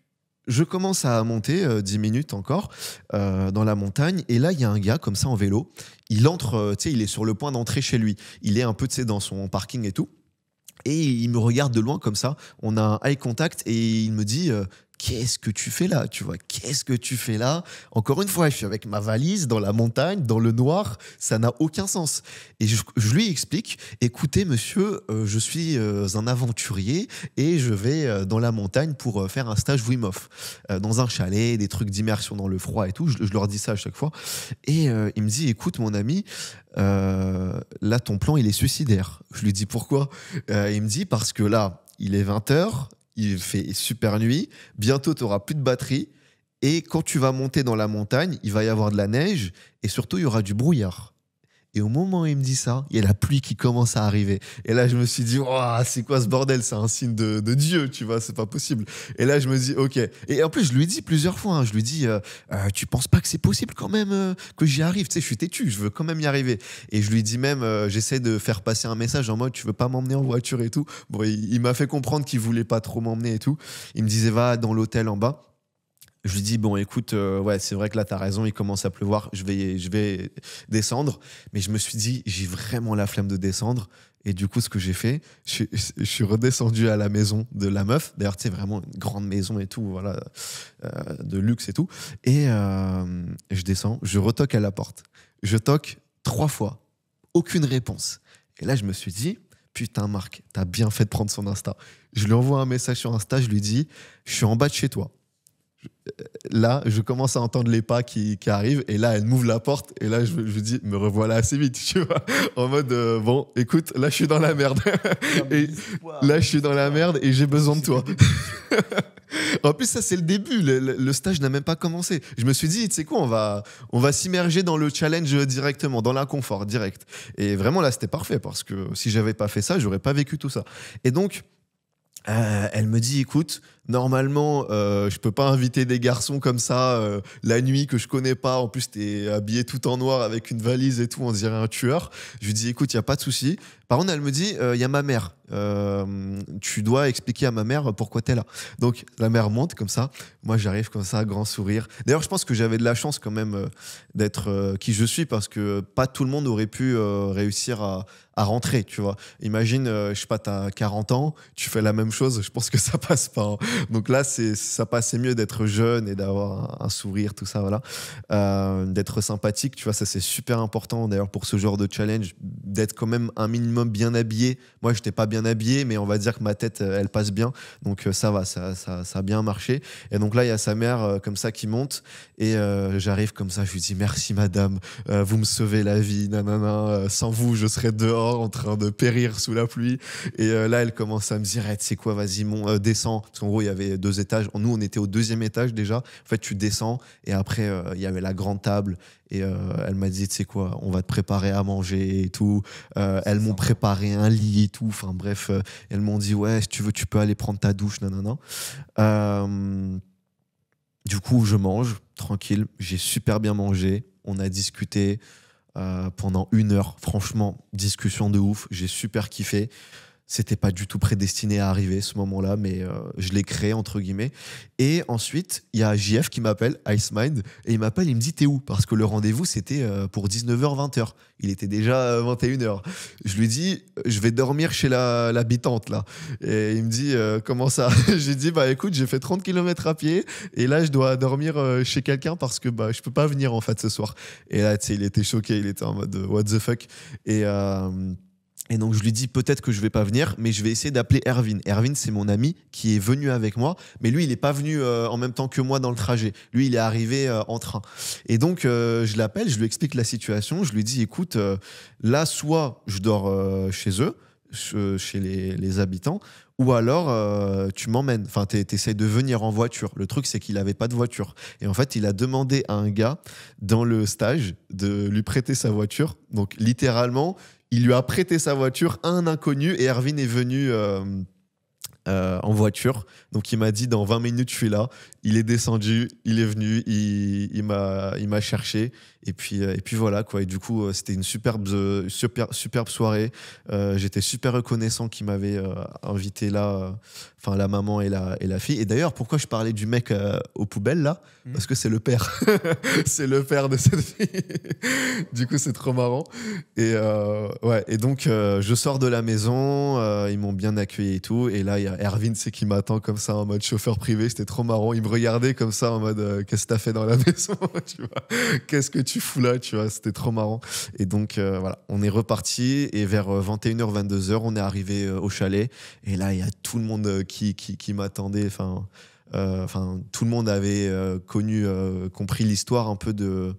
je commence à monter 10 minutes encore dans la montagne. Et là, il y a un gars comme ça en vélo. Il entre, tu sais, il est sur le point d'entrer chez lui. Il est un peu, tu sais, dans son parking et tout. Et il me regarde de loin comme ça. On a un eye contact et il me dit qu'est-ce que tu fais là, tu vois, qu'est-ce que tu fais là? Encore une fois, je suis avec ma valise dans la montagne, dans le noir, ça n'a aucun sens. Et je lui explique, écoutez monsieur, je suis un aventurier et je vais dans la montagne pour faire un stage Wim Hof, dans un chalet, des trucs d'immersion dans le froid et tout. Je leur dis ça à chaque fois. Et il me dit, écoute mon ami, là ton plan il est suicidaire. Je lui dis pourquoi? Il me dit parce que là, il est 20h, il fait super nuit, bientôt tu n'auras plus de batterie et quand tu vas monter dans la montagne, il va y avoir de la neige et surtout il y aura du brouillard. Et au moment où il me dit ça, il y a la pluie qui commence à arriver. Et là, je me suis dit, oh, c'est quoi ce bordel? C'est un signe de Dieu, tu vois, c'est pas possible. Et là, je me dis, ok. Et en plus, je lui ai dit plusieurs fois, hein, je lui ai dit, tu penses pas que c'est possible quand même que j'y arrive? Tu sais, je suis têtu, je veux quand même y arriver. Et je lui dis même, j'essaie de faire passer un message en mode, tu veux pas m'emmener en voiture et tout. Bon, il m'a fait comprendre qu'il voulait pas trop m'emmener et tout. Il me disait, va dans l'hôtel en bas. Je lui dis, bon, écoute, ouais, c'est vrai que là, t'as raison, il commence à pleuvoir, je vais descendre. Mais je me suis dit, j'ai vraiment la flemme de descendre. Et du coup, ce que j'ai fait, je suis redescendu à la maison de la meuf. D'ailleurs, tu sais, vraiment une grande maison et tout, voilà, de luxe et tout. Et je descends, je retoque à la porte. Je toque 3 fois, aucune réponse. Et là, je me suis dit, putain, Marc, t'as bien fait de prendre son Insta. Je lui envoie un message sur Insta, je lui dis, je suis en bas de chez toi. Là, je commence à entendre les pas qui arrivent et là, elle m'ouvre la porte et là, je dis, me revoilà assez vite, tu vois, en mode, bon, écoute, là, je suis dans la merde. Et là, je suis dans la merde et j'ai besoin de toi. En plus, ça, c'est le début. Le stage n'a même pas commencé. Je me suis dit, tu sais quoi, on va s'immerger dans le challenge directement, dans l'inconfort direct. Et vraiment, là, c'était parfait parce que si j'avais pas fait ça, j'aurais pas vécu tout ça. Et donc, elle me dit, écoute, Normalement, je peux pas inviter des garçons comme ça la nuit que je connais pas. En plus, t'es habillé tout en noir avec une valise et tout, on dirait un tueur. Je lui dis, écoute, il y a pas de souci. Par contre, elle me dit, il y a ma mère. Tu dois expliquer à ma mère pourquoi t'es là. Donc, la mère monte comme ça. Moi, j'arrive comme ça, grand sourire. D'ailleurs, je pense que j'avais de la chance quand même d'être qui je suis parce que pas tout le monde aurait pu réussir à rentrer, tu vois. Imagine, je sais pas, t'as 40 ans, tu fais la même chose, je pense que ça passe pas. Hein. Donc là, ça passait mieux d'être jeune et d'avoir un sourire, tout ça, voilà. D'être sympathique, tu vois, ça c'est super important d'ailleurs pour ce genre de challenge, d'être quand même un minimum bien habillé. Moi, j'étais pas bien habillé, mais on va dire que ma tête, elle passe bien. Donc ça va, ça a bien marché. Et donc là, il y a sa mère comme ça qui monte et j'arrive comme ça, je lui dis merci madame, vous me sauvez la vie, nanana, sans vous, je serais dehors en train de périr sous la pluie. Et là, elle commence à me dire, hey, tu sais quoi, vas-y, descends. Parce qu'en gros, il y avait 2 étages. Nous, on était au 2e étage déjà. En fait, tu descends et après, il y avait la grande table. Et elle m'a dit, tu sais quoi, on va te préparer à manger et tout. Elles m'ont préparé un lit et tout. Enfin bref, elles m'ont dit, ouais, si tu veux, tu peux aller prendre ta douche, nanana. Du coup, je mange, tranquille. J'ai super bien mangé. On a discuté pendant 1 heure. Franchement, discussion de ouf. J'ai super kiffé. C'était pas du tout prédestiné à arriver ce moment-là, mais je l'ai créé entre guillemets. Et ensuite, il y a JF qui m'appelle, Icemind, et il m'appelle, il me dit t'es où? Parce que le rendez-vous c'était pour 19h, 20h. Il était déjà 21h. Je lui dis, je vais dormir chez l'habitante là. Et il me dit, comment ça? Je lui dis, bah écoute, j'ai fait 30 km à pied, et là je dois dormir chez quelqu'un parce que bah, je peux pas venir en fait ce soir. Et là, tu sais, il était choqué, il était en mode what the fuck. Et donc, je lui dis peut-être que je vais pas venir, mais je vais essayer d'appeler Erwin. Erwin, c'est mon ami qui est venu avec moi, mais lui, il n'est pas venu en même temps que moi dans le trajet. Lui, il est arrivé en train. Et donc, je l'appelle, je lui explique la situation. Je lui dis, écoute, là, soit je dors chez eux, chez les habitants, ou alors tu m'emmènes. Enfin, t'essayes de venir en voiture. Le truc, c'est qu'il n'avait pas de voiture. Et en fait, il a demandé à un gars dans le stage de lui prêter sa voiture. Donc, littéralement, il lui a prêté sa voiture à un inconnu et Erwin est venu en voiture. Donc il m'a dit dans 20 minutes je suis là. Il est descendu, il est venu, il m'a cherché et puis voilà quoi. Et du coup c'était une superbe soirée. J'étais super reconnaissant qu'il m'avait invité là, enfin la maman et la fille. Et d'ailleurs pourquoi je parlais du mec aux poubelles là, parce que c'est le père, c'est le père de cette fille. Du coup c'est trop marrant. Et ouais et donc je sors de la maison, ils m'ont bien accueilli et tout. Et là il y a Erwin c'est qui m'attend comme ça en mode chauffeur privé. C'était trop marrant. Il me regardait comme ça en mode qu'est-ce que t'as fait dans la maison, tu vois, qu'est-ce que tu fous là, tu vois, c'était trop marrant. Et donc voilà, on est reparti et vers 21h 22h on est arrivé au chalet et là il y a tout le monde qui m'attendait, enfin tout le monde avait compris l'histoire un peu de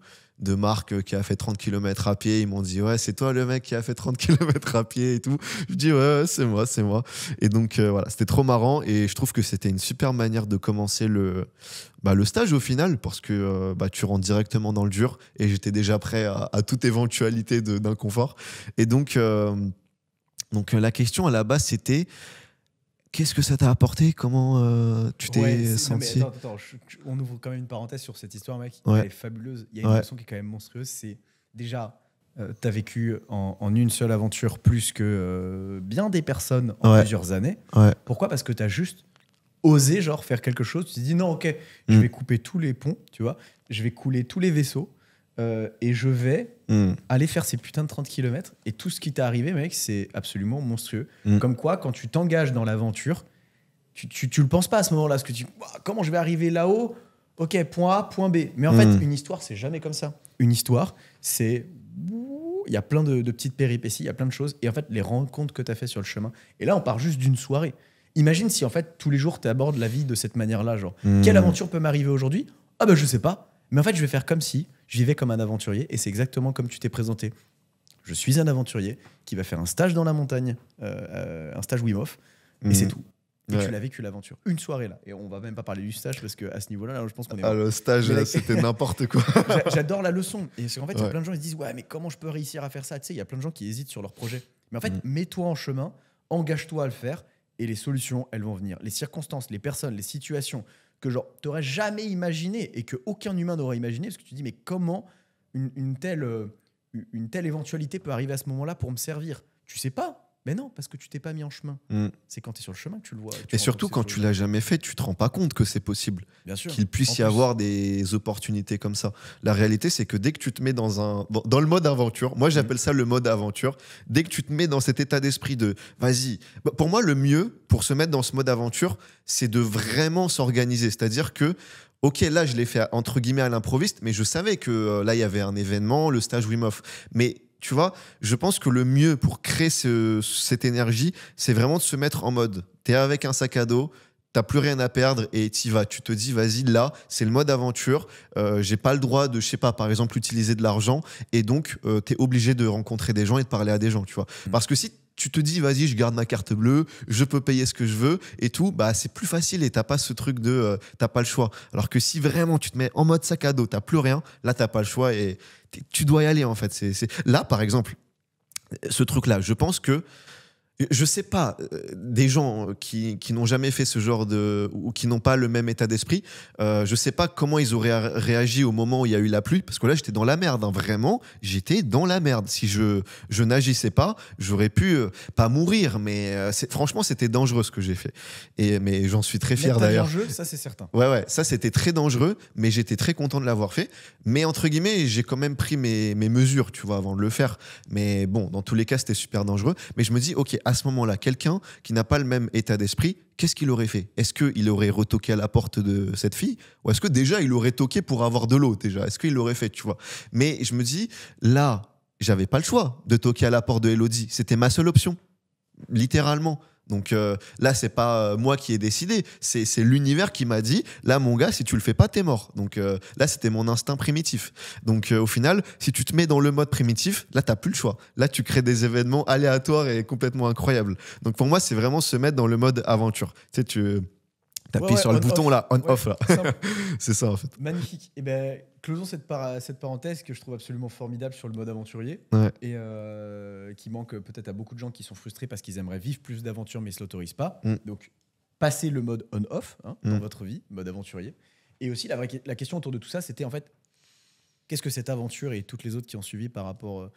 Marc qui a fait 30 km à pied. Ils m'ont dit ouais c'est toi le mec qui a fait 30 km à pied et tout. Je dis ouais c'est moi. Et donc voilà, c'était trop marrant et je trouve que c'était une super manière de commencer le stage au final parce que tu rentres directement dans le dur et j'étais déjà prêt à toute éventualité d'inconfort. Et donc la question à la base c'était qu'est-ce que ça t'a apporté? Comment tu t'es senti? Non, mais attends, on ouvre quand même une parenthèse sur cette histoire, mec. Ouais. Elle est fabuleuse. Il y a une leçon qui est quand même monstrueuse. C'est déjà, t'as vécu en une seule aventure plus que bien des personnes en plusieurs années. Ouais. Pourquoi? Parce que t'as juste osé genre faire quelque chose. Tu te dis non, ok, je vais couper tous les ponts, tu vois. Je vais couler tous les vaisseaux. Et je vais aller faire ces putains de 30 km. Et tout ce qui t'est arrivé, mec, c'est absolument monstrueux. Comme quoi, quand tu t'engages dans l'aventure, tu le penses pas à ce moment-là. Parce que comment je vais arriver là-haut? Ok, point A, point B. Mais en fait, une histoire, c'est jamais comme ça. Une histoire, c'est... Il y a plein de petites péripéties, il y a plein de choses. Et en fait, les rencontres que tu as fait sur le chemin. Et là, on part juste d'une soirée. Imagine si, en fait, tous les jours, tu abordes la vie de cette manière-là. Genre, quelle aventure peut m'arriver aujourd'hui? Ah ben, je sais pas. Mais en fait, je vais faire comme si je vivais comme un aventurier. Et c'est exactement comme tu t'es présenté. Je suis un aventurier qui va faire un stage dans la montagne, un stage Wim Hof. Et c'est tout. Et tu l'as vécu l'aventure. Une soirée là. Et on va même pas parler du stage parce qu'à ce niveau-là, là, je pense qu'on est... le stage, c'était n'importe quoi. J'adore la leçon. Et parce qu'en fait, il y a plein de gens qui se disent ouais, mais comment je peux réussir à faire ça? Tu sais, il y a plein de gens qui hésitent sur leur projet. Mais en fait, mets-toi en chemin, engage-toi à le faire et les solutions, elles vont venir. Les circonstances, les personnes, les situations que genre t'aurais jamais imaginé et que aucun humain n'aurait imaginé, parce que tu dis mais comment une telle éventualité peut arriver à ce moment-là pour me servir? Tu sais pas. Mais non, parce que tu t'es pas mis en chemin. C'est quand tu es sur le chemin que tu le vois. Et surtout, quand tu l'as jamais fait, tu te rends pas compte que c'est possible. Bien sûr. Qu'il puisse y avoir des opportunités comme ça. La réalité, c'est que dès que tu te mets dans le mode aventure, moi j'appelle ça le mode aventure, dès que tu te mets dans cet état d'esprit de vas-y, pour moi, le mieux pour se mettre dans ce mode aventure, c'est de vraiment s'organiser. C'est-à-dire que ok, là, je l'ai fait entre guillemets à l'improviste, mais je savais que là, il y avait un événement, le stage Wim Hof. Mais tu vois, je pense que le mieux pour créer cette énergie, c'est vraiment de se mettre en mode. T'es avec un sac à dos, t'as plus rien à perdre et t'y vas. Tu te dis, vas-y, là, c'est le mode aventure. J'ai pas le droit de, je sais pas, par exemple, utiliser de l'argent. Et donc, t'es obligé de rencontrer des gens et de parler à des gens, tu vois. Parce que si tu te dis, vas-y, je garde ma carte bleue, je peux payer ce que je veux et tout, bah, c'est plus facile et t'as pas ce truc de t'as pas le choix. Alors que si vraiment tu te mets en mode sac à dos, t'as plus rien, là, t'as pas le choix et tu dois y aller, en fait. Là, par exemple, ce truc-là, je pense que je sais pas, des gens qui n'ont jamais fait ce genre ou qui n'ont pas le même état d'esprit, je sais pas comment ils auraient réagi au moment où il y a eu la pluie, parce que là j'étais dans la merde, hein, vraiment, j'étais dans la merde. Si je n'agissais pas, j'aurais pu pas mourir, mais franchement c'était dangereux ce que j'ai fait. Mais j'en suis très fier d'ailleurs. Jeu, ça c'est certain. Ouais, ça c'était très dangereux, mais j'étais très content de l'avoir fait. Mais entre guillemets, j'ai quand même pris mes mesures, tu vois, avant de le faire. Mais bon, dans tous les cas, c'était super dangereux. Mais je me dis, ok, à ce moment-là, quelqu'un qui n'a pas le même état d'esprit, qu'est-ce qu'il aurait fait? Est-ce qu'il aurait retoqué à la porte de cette fille? Ou est-ce que déjà, il aurait toqué pour avoir de l'eau déjà? Est-ce qu'il l'aurait fait, tu vois? Mais je me dis, là, j'avais pas le choix de toquer à la porte de Elodie. C'était ma seule option, littéralement. Donc là, c'est pas moi qui ai décidé, c'est l'univers qui m'a dit, là mon gars, si tu le fais pas, t'es mort. Donc là, c'était mon instinct primitif. Donc au final, si tu te mets dans le mode primitif, là, t'as plus le choix. Là, tu crées des événements aléatoires et complètement incroyables. Donc pour moi, c'est vraiment se mettre dans le mode aventure. Tu sais, tu appuies sur le bouton là, on-off là. C'est ça en fait. Magnifique. Et ben, closons cette parenthèse que je trouve absolument formidable sur le mode aventurier et qui manque peut-être à beaucoup de gens qui sont frustrés parce qu'ils aimeraient vivre plus d'aventures mais ils ne se l'autorisent pas. Donc, passer le mode on-off dans votre vie, mode aventurier. Et aussi, la question autour de tout ça, c'était en fait, qu'est-ce que cette aventure et toutes les autres qui ont suivi par rapport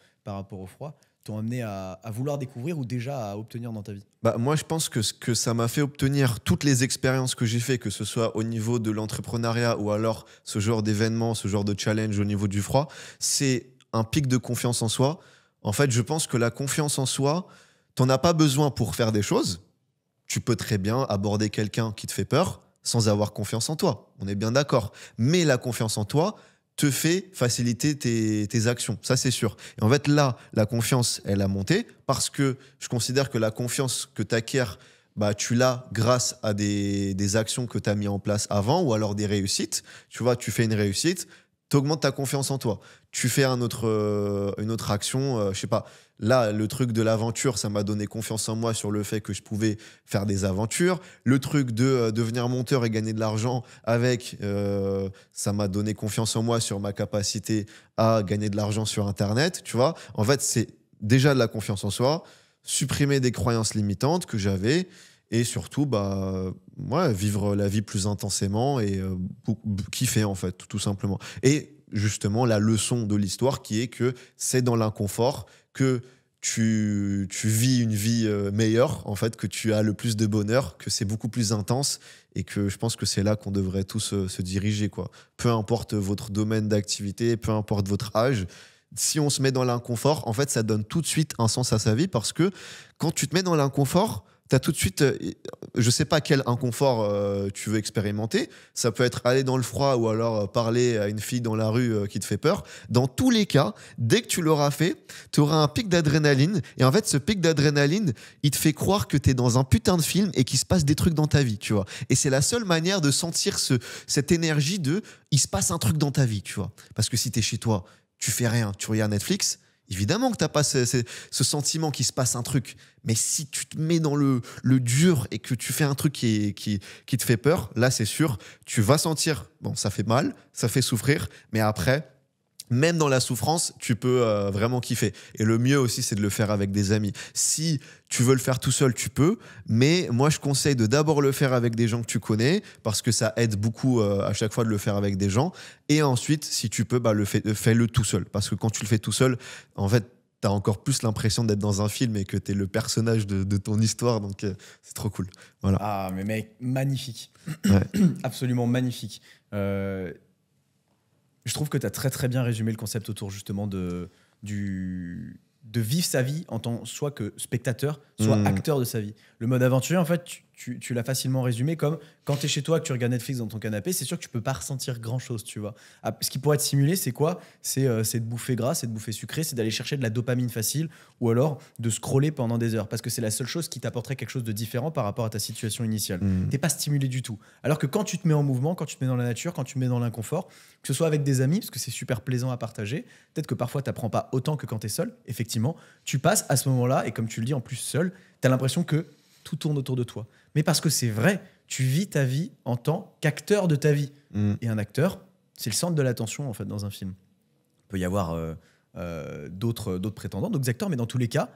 au froid t'ont amené à vouloir découvrir ou déjà à obtenir dans ta vie? Bah, moi, je pense que ce que ça m'a fait obtenir, toutes les expériences que j'ai fait, que ce soit au niveau de l'entrepreneuriat ou alors ce genre d'événement, ce genre de challenge au niveau du froid, c'est un pic de confiance en soi. En fait, je pense que la confiance en soi, t'en as pas besoin pour faire des choses. Tu peux très bien aborder quelqu'un qui te fait peur sans avoir confiance en toi. On est bien d'accord. Mais la confiance en toi te fait faciliter tes actions. Ça, c'est sûr. Et en fait, là, la confiance, elle a monté parce que je considère que la confiance que tu acquiers, bah, tu l'as grâce à des actions que tu as mis en place avant ou alors des réussites. Tu vois, tu fais une réussite, tu augmentes ta confiance en toi. Tu fais une autre action, je sais pas. Là, le truc de l'aventure, ça m'a donné confiance en moi sur le fait que je pouvais faire des aventures. Le truc de devenir monteur et gagner de l'argent avec, ça m'a donné confiance en moi sur ma capacité à gagner de l'argent sur Internet. Tu vois, en fait, c'est déjà de la confiance en soi, supprimer des croyances limitantes que j'avais et surtout, bah, vivre la vie plus intensément et kiffer, en fait, tout simplement. Et justement, la leçon de l'histoire qui est que c'est dans l'inconfort que tu vis une vie meilleure, en fait, que tu as le plus de bonheur, que c'est beaucoup plus intense et que je pense que c'est là qu'on devrait tous se diriger, quoi. Peu importe votre domaine d'activité, peu importe votre âge, si on se met dans l'inconfort, en fait, ça donne tout de suite un sens à sa vie parce que quand tu te mets dans l'inconfort, t'as tout de suite, je sais pas quel inconfort tu veux expérimenter. Ça peut être aller dans le froid ou alors parler à une fille dans la rue qui te fait peur. Dans tous les cas, dès que tu l'auras fait, tu auras un pic d'adrénaline. Et en fait, ce pic d'adrénaline, il te fait croire que t'es dans un putain de film et qu'il se passe des trucs dans ta vie, tu vois. Et c'est la seule manière de sentir cette énergie de il se passe un truc dans ta vie, tu vois. Parce que si t'es chez toi, tu fais rien, tu regardes Netflix. Évidemment que tu n'as pas ce sentiment qu'il se passe un truc. Mais si tu te mets dans le dur et que tu fais un truc qui te fait peur, là, c'est sûr, tu vas sentir, bon, ça fait mal, ça fait souffrir, mais après, même dans la souffrance, tu peux vraiment kiffer. Et le mieux aussi, c'est de le faire avec des amis. Si tu veux le faire tout seul, tu peux. Mais moi, je conseille de d'abord le faire avec des gens que tu connais, parce que ça aide beaucoup à chaque fois de le faire avec des gens. Et ensuite, si tu peux, fais-le tout seul. Parce que quand tu le fais tout seul, en fait, t'as encore plus l'impression d'être dans un film et que t'es le personnage de ton histoire. Donc, c'est trop cool. Voilà. Ah, mais mec, magnifique. Ouais. Absolument magnifique. Je trouve que tu as très très bien résumé le concept autour justement de vivre sa vie en tant soit que spectateur, soit acteur de sa vie. Le mode aventurier, en fait, tu l'as facilement résumé comme quand tu es chez toi, que tu regardes Netflix dans ton canapé, c'est sûr que tu peux pas ressentir grand-chose, tu vois. Ce qui pourrait être simulé, c'est quoi ? C'est de bouffer gras, c'est de bouffer sucré, c'est d'aller chercher de la dopamine facile ou alors de scroller pendant des heures parce que c'est la seule chose qui t'apporterait quelque chose de différent par rapport à ta situation initiale. T'es pas stimulé du tout. Alors que quand tu te mets en mouvement, quand tu te mets dans la nature, quand tu te mets dans l'inconfort, que ce soit avec des amis, parce que c'est super plaisant à partager, peut-être que parfois tu n'apprends pas autant que quand tu es seul, effectivement, tu passes à ce moment-là, et comme tu le dis en plus seul, tu as l'impression que tout tourne autour de toi. Mais parce que c'est vrai, tu vis ta vie en tant qu'acteur de ta vie. Et un acteur, c'est le centre de l'attention en fait dans un film. Il peut y avoir d'autres prétendants, d'autres acteurs, mais dans tous les cas,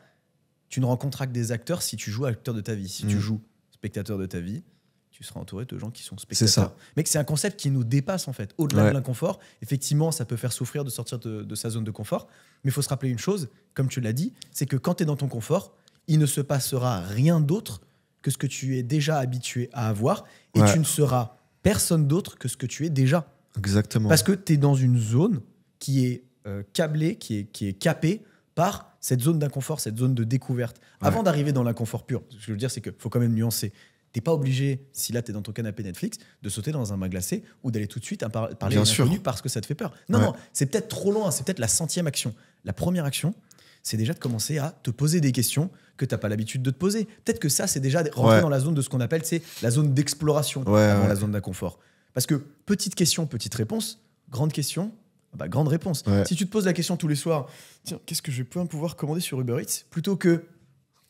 tu ne rencontreras que des acteurs si tu joues acteur de ta vie. Si tu joues spectateur de ta vie, tu seras entouré de gens qui sont spectateurs. C'est ça. Mais c'est un concept qui nous dépasse en fait. Au-delà de l'inconfort, effectivement, ça peut faire souffrir de sortir de sa zone de confort. Mais il faut se rappeler une chose, comme tu l'as dit, c'est que quand tu es dans ton confort, il ne se passera rien d'autre que ce que tu es déjà habitué à avoir. Et tu ne seras personne d'autre que ce que tu es déjà. Exactement. Parce que tu es dans une zone qui est câblée, qui est capée par cette zone d'inconfort, cette zone de découverte. Avant d'arriver dans l'inconfort pur, ce que je veux dire, c'est qu'il faut quand même nuancer. T'es pas obligé, si là t'es dans ton canapé Netflix, de sauter dans un bain glacé ou d'aller tout de suite parler à l'inconnu parce que ça te fait peur. Non, c'est peut-être trop loin, c'est peut-être la 100e action. La première action, c'est déjà de commencer à te poser des questions que t'as pas l'habitude de te poser. Peut-être que ça, c'est déjà rentrer dans la zone de ce qu'on appelle la zone d'exploration avant la zone d'inconfort. Parce que petite question, petite réponse, grande question, grande réponse. Si tu te poses la question tous les soirs, tiens, qu'est-ce que je peux pouvoir commander sur Uber Eats plutôt que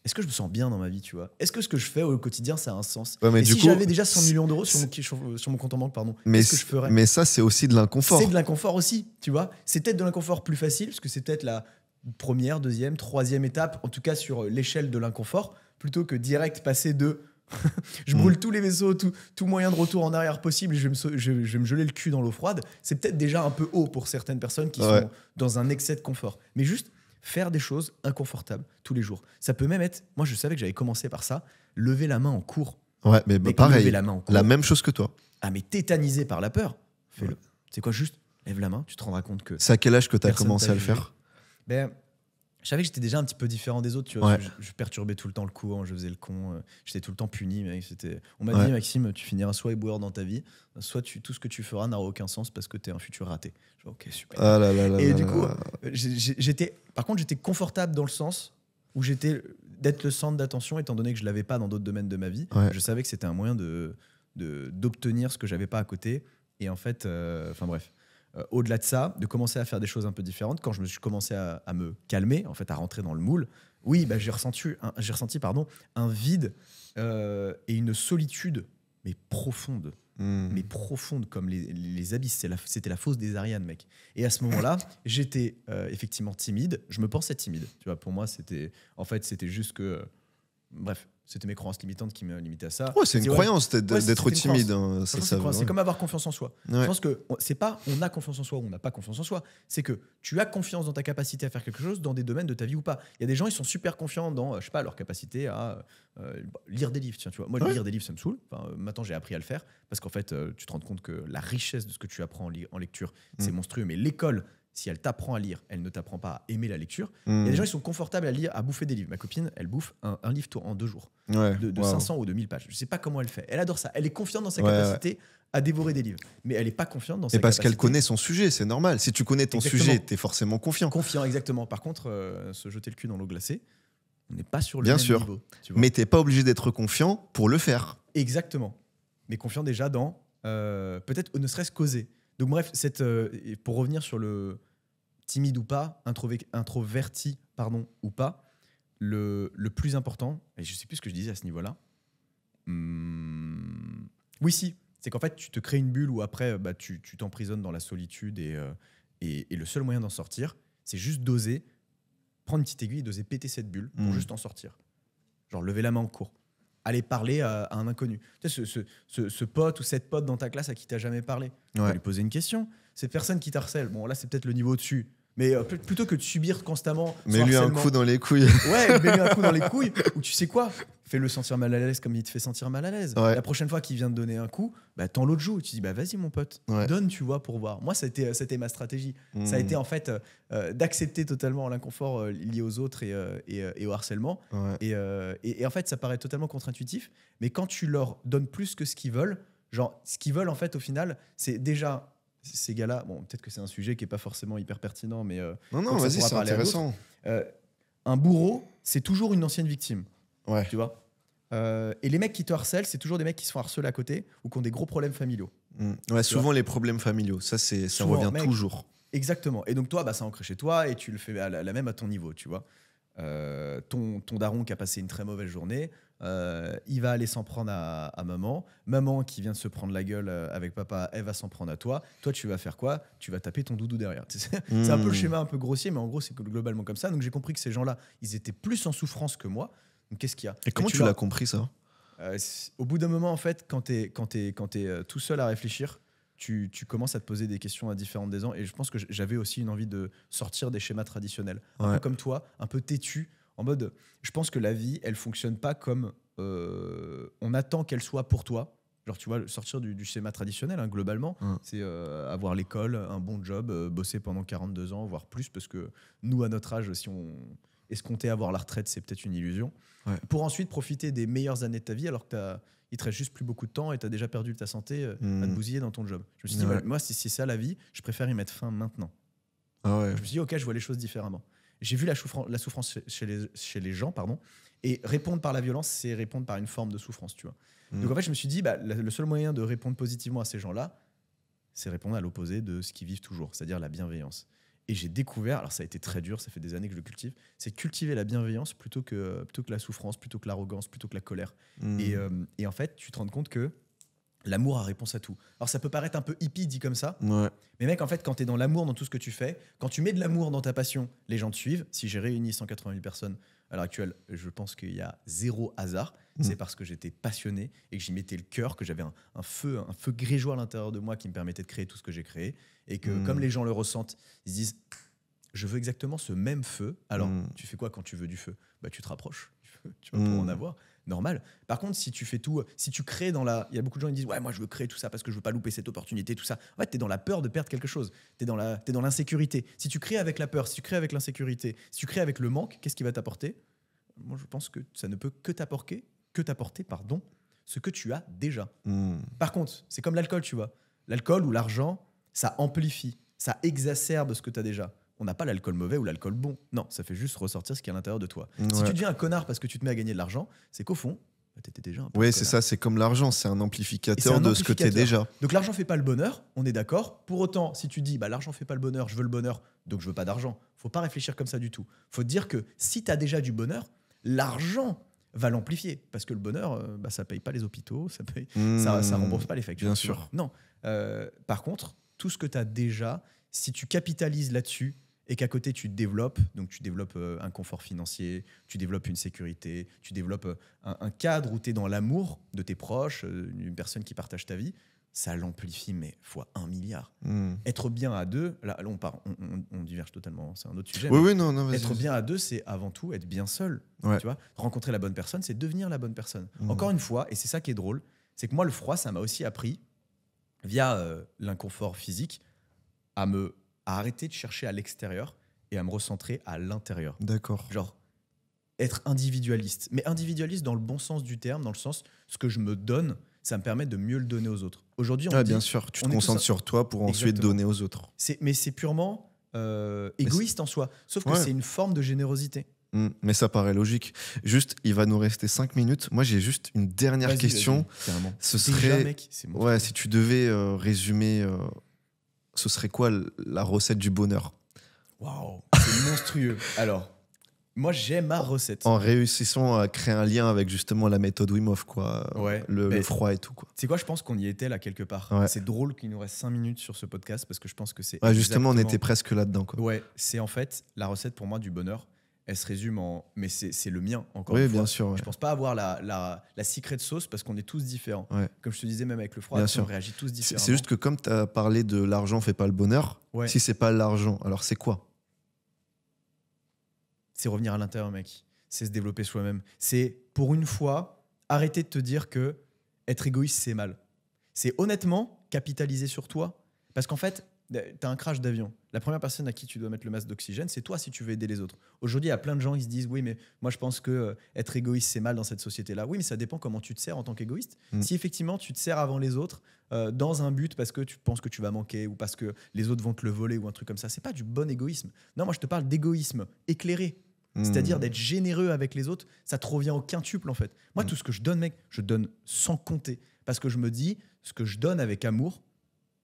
est-ce que je me sens bien dans ma vie, tu vois ? Est-ce que ce que je fais au quotidien, ça a un sens ? Et si j'avais déjà 100 millions d'euros sur mon compte en banque, qu'est-ce que je ferais ? Mais ça, c'est aussi de l'inconfort. C'est de l'inconfort aussi, tu vois ? C'est peut-être de l'inconfort plus facile, parce que c'est peut-être la première, deuxième, troisième étape, en tout cas sur l'échelle de l'inconfort, plutôt que direct passer de je brûle tous les vaisseaux, tout moyen de retour en arrière possible, et je vais me geler le cul dans l'eau froide. C'est peut-être déjà un peu haut pour certaines personnes qui sont dans un excès de confort. Mais juste faire des choses inconfortables tous les jours. Ça peut même être, moi je savais que j'avais commencé par ça, lever la main en cours. Ouais, mais pareil, lever la main en cours, la même chose que toi. Ah mais tétanisé par la peur, fais-le. C'est quoi, juste lève la main, tu te rendras compte que... C'est à quel âge que tu as commencé à le faire ? Je savais que j'étais déjà un petit peu différent des autres, tu vois. Je perturbais tout le temps le cours, je faisais le con, j'étais tout le temps puni. Mec, on m'a dit, Maxime, tu finiras soit éboueur dans ta vie, soit tout ce que tu feras n'aura aucun sens parce que t'es un futur raté. Je dis, ok, super. Et du coup, par contre, j'étais confortable dans le sens où j'étais d'être le centre d'attention, étant donné que je l'avais pas dans d'autres domaines de ma vie. Je savais que c'était un moyen d'obtenir ce que j'avais pas à côté. Et en fait, bref. Au-delà de ça, de commencer à faire des choses un peu différentes, quand je me suis commencé à me calmer, en fait, à rentrer dans le moule, j'ai ressenti un vide et une solitude, mais profonde. Mais profonde comme les abysses. C'était la fosse des Ariannes, mec. Et à ce moment-là, j'étais effectivement timide. Je me pensais timide. Tu vois, pour moi, c'était juste que... bref, c'était mes croyances limitantes qui me limitaient à ça. Ouais, c'est une croyance d'être timide. Hein, c'est comme avoir confiance en soi. Je pense que c'est pas on a confiance en soi ou on n'a pas confiance en soi. C'est que tu as confiance dans ta capacité à faire quelque chose dans des domaines de ta vie ou pas. Il y a des gens, ils sont super confiants dans, je sais pas, leur capacité à lire des livres. Tiens, tu vois, moi, lire des livres, ça me saoule. Maintenant, j'ai appris à le faire parce qu'en fait, tu te rends compte que la richesse de ce que tu apprends en lecture, c'est monstrueux. Mais l'école, si elle t'apprend à lire, elle ne t'apprend pas à aimer la lecture. Il y a des gens qui sont confortables à lire, à bouffer des livres. Ma copine, elle bouffe un livre en 2 jours, de 500 ou de 1000 pages. Je ne sais pas comment elle fait. Elle adore ça. Elle est confiante dans sa capacité à dévorer des livres. Mais elle n'est pas confiante dans sa capacité. Et parce qu'elle connaît son sujet, c'est normal. Si tu connais ton sujet, tu es forcément confiant. Confiant, exactement. Par contre, se jeter le cul dans l'eau glacée, on n'est pas sur le même niveau. Mais tu n'es pas obligé d'être confiant pour le faire. Exactement. Mais confiant déjà dans, peut-être ne serait-ce qu'oser. Donc bref, pour revenir sur le timide ou pas, introverti ou pas, le plus important, et je sais plus ce que je disais à ce niveau-là, oui si, c'est qu'en fait tu te crées une bulle où après tu t'emprisonnes dans la solitude et Et le seul moyen d'en sortir, c'est juste d'oser prendre une petite aiguille et d'oser péter cette bulle pour juste en sortir. Genre lever la main en cours. Aller parler à un inconnu. Tu sais, ce pote ou cette pote dans ta classe à qui tu n'as jamais parlé. Tu vas lui poser une question. Cette personne qui t'harcèle, bon là c'est peut-être le niveau au-dessus. Mais plutôt que de subir constamment. Mets-lui un coup dans les couilles. Ouais, mets-lui un coup dans les couilles. Ou tu sais quoi, fais-le sentir mal à l'aise comme il te fait sentir mal à l'aise. La prochaine fois qu'il vient te donner un coup, bah, tends l'autre joue. Tu dis, bah, vas-y, mon pote, donne, tu vois, pour voir. Moi, c'était ma stratégie. Ça a été en fait d'accepter totalement l'inconfort lié aux autres et au harcèlement. Et en fait, ça paraît totalement contre-intuitif. Mais quand tu leur donnes plus que ce qu'ils veulent, genre, ce qu'ils veulent, en fait, au final, c'est déjà. Ces gars-là, bon, peut-être que c'est un sujet qui n'est pas forcément hyper pertinent, mais non, vas-y, c'est intéressant. Un bourreau, c'est toujours une ancienne victime. Ouais. Tu vois. Et les mecs qui te harcèlent, c'est toujours des mecs qui se font harceler à côté ou qui ont des gros problèmes familiaux. Ouais, souvent les problèmes familiaux, ça revient toujours. Exactement. Et donc toi, bah, ça ancre chez toi et tu le fais la même à ton niveau, tu vois. Ton daron qui a passé une très mauvaise journée, il va aller s'en prendre à maman. Maman qui vient de se prendre la gueule avec papa, elle va s'en prendre à toi. Toi, tu vas faire quoi? Tu vas taper ton doudou derrière. C'est un peu le schéma un peu grossier, mais en gros, c'est globalement comme ça. Donc j'ai compris que ces gens-là, ils étaient plus en souffrance que moi. Donc qu'est-ce qu'il y a? Et comment tu l'as compris ça? Au bout d'un moment, en fait, quand t'es tout seul à réfléchir, tu commences à te poser des questions à différentes des ans. Et je pense que j'avais aussi une envie de sortir des schémas traditionnels. Un peu comme toi, un peu têtu. En mode, je pense que la vie, elle fonctionne pas comme on attend qu'elle soit pour toi. Genre, tu vois, sortir du schéma traditionnel, hein, globalement, c'est avoir l'école, un bon job, bosser pendant 42 ans, voire plus, parce que nous, à notre âge, si on escomptait avoir la retraite, c'est peut-être une illusion. Pour ensuite profiter des meilleures années de ta vie, alors que il te reste juste plus beaucoup de temps et tu as déjà perdu ta santé à te bousiller dans ton job. Je me suis dit, moi, si c'est ça la vie, je préfère y mettre fin maintenant. Je me suis dit, ok, je vois les choses différemment. J'ai vu la souffrance chez les gens, pardon, et répondre par la violence, c'est répondre par une forme de souffrance, tu vois. Donc en fait, je me suis dit, bah, le seul moyen de répondre positivement à ces gens-là, c'est répondre à l'opposé de ce qu'ils vivent toujours, c'est-à-dire la bienveillance. Et j'ai découvert, alors ça a été très dur, ça fait des années que je le cultive, c'est cultiver la bienveillance plutôt que la souffrance, plutôt que l'arrogance, plutôt que la colère. Et en fait, tu te rends compte que l'amour a réponse à tout. Alors ça peut paraître un peu hippie dit comme ça, mais mec, en fait, quand tu es dans l'amour dans tout ce que tu fais, quand tu mets de l'amour dans ta passion, les gens te suivent. Si j'ai réuni 180 000 personnes à l'heure actuelle, je pense qu'il y a zéro hasard. C'est parce que j'étais passionné et que j'y mettais le cœur, que j'avais un feu grégeois à l'intérieur de moi qui me permettait de créer tout ce que j'ai créé. Et que comme les gens le ressentent, ils se disent « je veux exactement ce même feu ». Alors, tu fais quoi quand tu veux du feu? Bah, tu te rapproches du feu, tu vas pour en avoir. Normal. Par contre, si tu fais tout, si tu crées dans la... Il y a beaucoup de gens qui disent « ouais, moi, je veux créer tout ça parce que je veux pas louper cette opportunité, tout ça ». En fait, tu es dans la peur de perdre quelque chose. Tu es dans l'insécurité. Si tu crées avec la peur, si tu crées avec l'insécurité, si tu crées avec le manque, qu'est-ce qui va t'apporter? Moi, je pense que ça ne peut que t'apporter ce que tu as déjà. Par contre, c'est comme l'alcool, tu vois. L'alcool ou l'argent, ça amplifie, ça exacerbe ce que tu as déjà. On n'a pas l'alcool mauvais ou l'alcool bon. Non, ça fait juste ressortir ce qui est à l'intérieur de toi. Si tu deviens un connard parce que tu te mets à gagner de l'argent, c'est qu'au fond, bah, tu étais déjà un peu. Oui, c'est ça, c'est comme l'argent, c'est un amplificateur de ce que tu es déjà. Donc l'argent fait pas le bonheur, on est d'accord. Pour autant, si tu dis bah, l'argent fait pas le bonheur, je veux le bonheur, donc je veux pas d'argent, faut pas réfléchir comme ça du tout. Faut te dire que si tu as déjà du bonheur, l'argent va l'amplifier. Parce que le bonheur, bah, ça paye pas les hôpitaux, ça rembourse pas les factures. Bien sûr. Non. Par contre, tout ce que tu as déjà, si tu capitalises là-dessus, et qu'à côté tu développes, donc tu développes un confort financier, tu développes une sécurité, tu développes un cadre où tu es dans l'amour de tes proches, d'une personne qui partage ta vie, ça l'amplifie, mais fois 1 milliard. Être bien à deux, là on diverge totalement, c'est un autre sujet. Non, être bien à deux, c'est avant tout être bien seul. Tu vois, rencontrer la bonne personne, c'est devenir la bonne personne. Encore une fois, et c'est ça qui est drôle, c'est que moi, le froid, ça m'a aussi appris, via l'inconfort physique, à arrêter de chercher à l'extérieur et à me recentrer à l'intérieur. D'accord. Genre, être individualiste. Mais individualiste dans le bon sens du terme, dans le sens, ce que je me donne, ça me permet de mieux le donner aux autres. Aujourd'hui, bien sûr, tu te concentres sur toi pour ensuite donner aux autres. Mais c'est purement égoïste en soi. Sauf que c'est une forme de générosité. Mais ça paraît logique. Juste, il va nous rester 5 minutes. Moi, j'ai juste une dernière question. Ce serait, mec, si tu devais résumer, ce serait quoi la recette du bonheur? Waouh, c'est monstrueux. Alors, Moi, j'ai ma recette. En réussissant à créer un lien avec justement la méthode Wim Hof, quoi. Ouais, Le froid et tout, quoi. C'est quoi, je pense qu'on y était là quelque part. Ouais. C'est drôle qu'il nous reste 5 minutes sur ce podcast parce que je pense que c'est. Ouais, justement, on était presque là-dedans, quoi. Ouais, c'est en fait la recette pour moi du bonheur. Elle se résume en. Mais c'est le mien, encore Oui, une fois. bien sûr. Ouais. Je pense pas avoir la secret sauce parce qu'on est tous différents. Ouais. Comme je te disais, même avec le froid, Bien on sûr. réagit tous différemment. C'est juste que comme tu as parlé de l'argent fait pas le bonheur, Ouais. si c'est pas l'argent, alors c'est quoi? C'est revenir à l'intérieur, mec. C'est se développer soi-même. C'est, pour une fois, arrêter de te dire que être égoïste, c'est mal. C'est honnêtement capitaliser sur toi. Parce qu'en fait, t'as un crash d'avion. La première personne à qui tu dois mettre le masque d'oxygène, c'est toi si tu veux aider les autres. Aujourd'hui, il y a plein de gens qui se disent « Oui, mais moi, je pense que être égoïste, c'est mal dans cette société-là. » Oui, mais ça dépend comment tu te sers en tant qu'égoïste. Si effectivement, tu te sers avant les autres dans un but parce que tu penses que tu vas manquer ou parce que les autres vont te le voler ou un truc comme ça, c'est pas du bon égoïsme. Non, moi, je te parle d'égoïsme éclairé. C'est-à-dire d'être généreux avec les autres, ça te revient au quintuple en fait. Moi, tout ce que je donne, mec, je donne sans compter. Parce que je me dis, ce que je donne avec amour,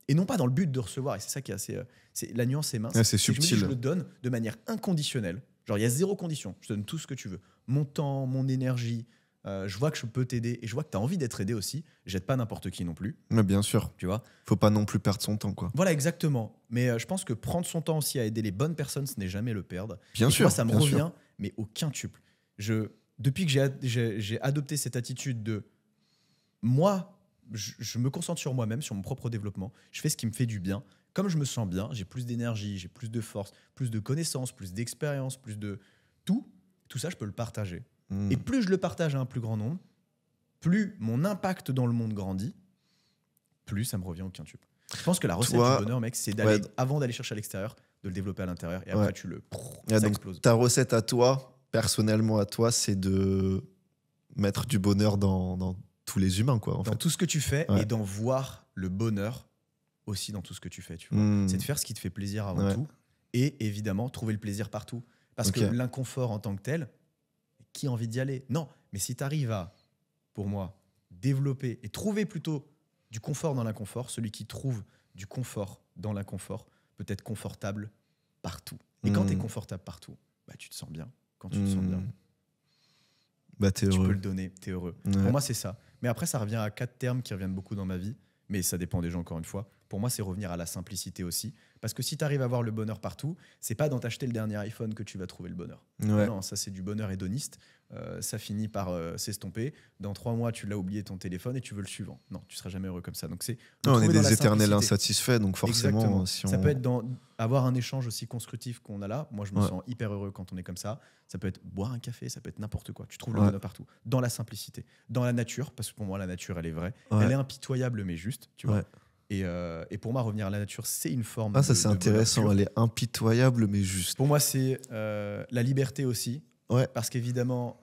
et non pas dans le but de recevoir, et c'est ça qui est assez... la nuance est mince. Ouais, c'est subtil. Je me dis, je le donne de manière inconditionnelle. Genre, il y a 0 condition. Je te donne tout ce que tu veux. Mon temps, mon énergie. Je vois que je peux t'aider, et je vois que tu as envie d'être aidé aussi. J'aide pas n'importe qui non plus. Mais bien sûr. Tu vois. Faut pas non plus perdre son temps, quoi. Voilà, exactement. Mais je pense que prendre son temps aussi à aider les bonnes personnes, ce n'est jamais le perdre. Bien et sûr. Moi, ça me bien revient, sûr. mais au quintuple. Depuis que j'ai adopté cette attitude de moi, je me concentre sur moi-même, sur mon propre développement. Je fais ce qui me fait du bien. Comme je me sens bien, j'ai plus d'énergie, j'ai plus de force, plus de connaissances, plus d'expérience, plus de tout. Tout ça, je peux le partager. Et plus je le partage à un plus grand nombre, plus mon impact dans le monde grandit, plus ça me revient au quintuple. Je pense que la recette du bonheur, mec, c'est d'aller, avant d'aller chercher à l'extérieur, de le développer à l'intérieur. Et après, ça explose. Ta recette à toi, personnellement à toi, c'est de mettre du bonheur dans tous les humains, quoi. Dans tout ce que tu fais et d'en voir le bonheur aussi dans tout ce que tu fais. Tu vois. C'est de faire ce qui te fait plaisir avant tout et évidemment trouver le plaisir partout. Parce que l'inconfort en tant que tel, qui a envie d'y aller? Non, mais si tu arrives à, pour moi, développer et trouver plutôt du confort dans l'inconfort, celui qui trouve du confort dans l'inconfort peut être confortable partout. Et quand tu es confortable partout, bah, tu te sens bien. Quand tu te sens bien, bah, tu peux le donner, tu es heureux. Pour moi, c'est ça. Mais après, ça revient à 4 termes qui reviennent beaucoup dans ma vie, mais ça dépend des gens, encore une fois. Pour moi, c'est revenir à la simplicité aussi. Parce que si tu arrives à avoir le bonheur partout, c'est pas dans t'acheter le dernier iPhone que tu vas trouver le bonheur. Non, ça, c'est du bonheur hédoniste. Ça finit par s'estomper. Dans 3 mois, tu l'as oublié ton téléphone et tu veux le suivant. Non, tu seras jamais heureux comme ça. Donc, on est des éternels insatisfaits, donc forcément... Exactement. Ça peut être avoir un échange aussi constructif qu'on a là. Moi, je me sens hyper heureux quand on est comme ça. Ça peut être boire un café, ça peut être n'importe quoi. Tu trouves le bonheur partout. Dans la simplicité. Dans la nature, parce que pour moi, la nature, elle est vraie. Elle est impitoyable, mais juste. Tu vois. Et pour moi, revenir à la nature, c'est une forme ça, c'est intéressant. Elle est impitoyable, mais juste. Pour moi, c'est la liberté aussi. Parce qu'évidemment,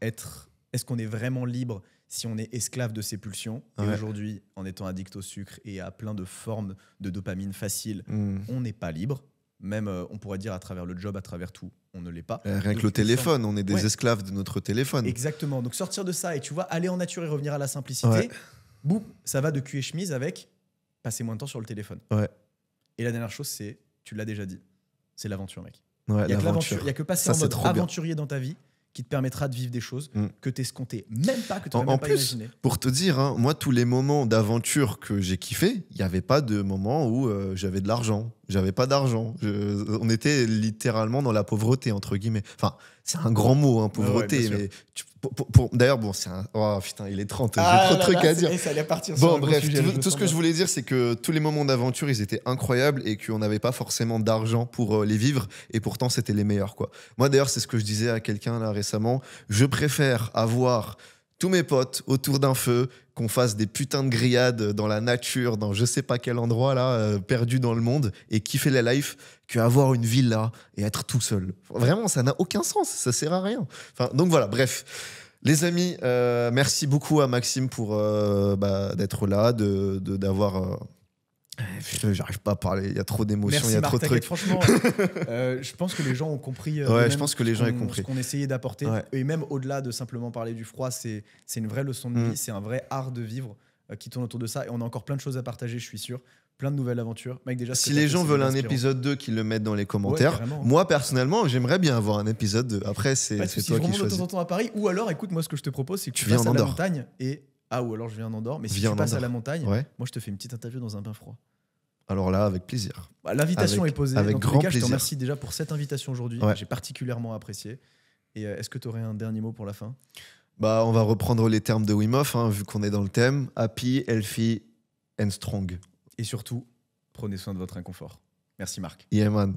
est-ce qu'on est vraiment libre si on est esclave de ses pulsions? Et aujourd'hui, en étant addict au sucre et à plein de formes de dopamine facile, on n'est pas libre. Même, on pourrait dire à travers le job, à travers tout, on ne l'est pas. Rien que le téléphone, on est des esclaves de notre téléphone. Exactement. Donc sortir de ça et tu vois, aller en nature et revenir à la simplicité, boum, ça va de cul et chemise avec passer moins de temps sur le téléphone. Et la dernière chose, c'est, tu l'as déjà dit, c'est l'aventure, mec. Il n'y a que passer en mode aventurier dans ta vie qui te permettra de vivre des choses que tu escomptais même pas, que tu n'aurais même pas imaginé. Pour te dire, hein, moi, tous les moments d'aventure que j'ai kiffé, il n'y avait pas de moment où j'avais de l'argent. J'avais pas d'argent. On était littéralement dans la pauvreté, entre guillemets. Enfin, c'est un grand mot, hein, pauvreté. Mais d'ailleurs, bon, c'est un... Oh putain, il est 30, j'ai trop de trucs à dire. Ça allait partir bon, bref, tout ce que je voulais dire, c'est que tous les moments d'aventure, ils étaient incroyables et qu'on n'avait pas forcément d'argent pour les vivre. Et pourtant, c'était les meilleurs, quoi. Moi, d'ailleurs, c'est ce que je disais à quelqu'un là récemment. Je préfère avoir tous mes potes autour d'un feu, qu'on fasse des putains de grillades dans la nature, dans je sais pas quel endroit là, perdu dans le monde, et kiffer la life, qu'avoir une villa et être tout seul. Vraiment, ça n'a aucun sens, ça sert à rien. Enfin, donc voilà, bref. Les amis, merci beaucoup à Maxime pour d'être là, d'avoir... J'arrive pas à parler, il y a trop d'émotions, il y a trop de trucs. Franchement, je pense que les gens ont compris je pense que les gens ont compris ce qu'on essayait d'apporter. Et même au-delà de simplement parler du froid, c'est une vraie leçon de vie, c'est un vrai art de vivre qui tourne autour de ça. Et on a encore plein de choses à partager, je suis sûr. plein de nouvelles aventures. Mec, déjà, Si les gens veulent un épisode 2, qu'ils le mettent dans les commentaires. carrément. Moi, personnellement, j'aimerais bien avoir un épisode 2. Après, c'est toi qui je remonte de choisis. temps en temps à Paris. Ou alors, écoute, moi, ce que je te propose, c'est que tu viens passes en à la Andorre. montagne et... Ah, ou alors je viens en Andorre. Mais si Viens tu en passes à Andorre. la montagne, Ouais. moi, je te fais une petite interview dans un bain froid. Alors là, avec plaisir. Bah, l'invitation Avec- est posée. avec Dans tous les grand cas, je te plaisir. remercie déjà pour cette invitation aujourd'hui. Ouais. J'ai particulièrement apprécié. Et est-ce que tu aurais un dernier mot pour la fin? Bah, on va reprendre les termes de Wim Hof, hein, vu qu'on est dans le thème. Happy, healthy and strong. Et surtout, prenez soin de votre inconfort. Merci Marc. Yeah, man.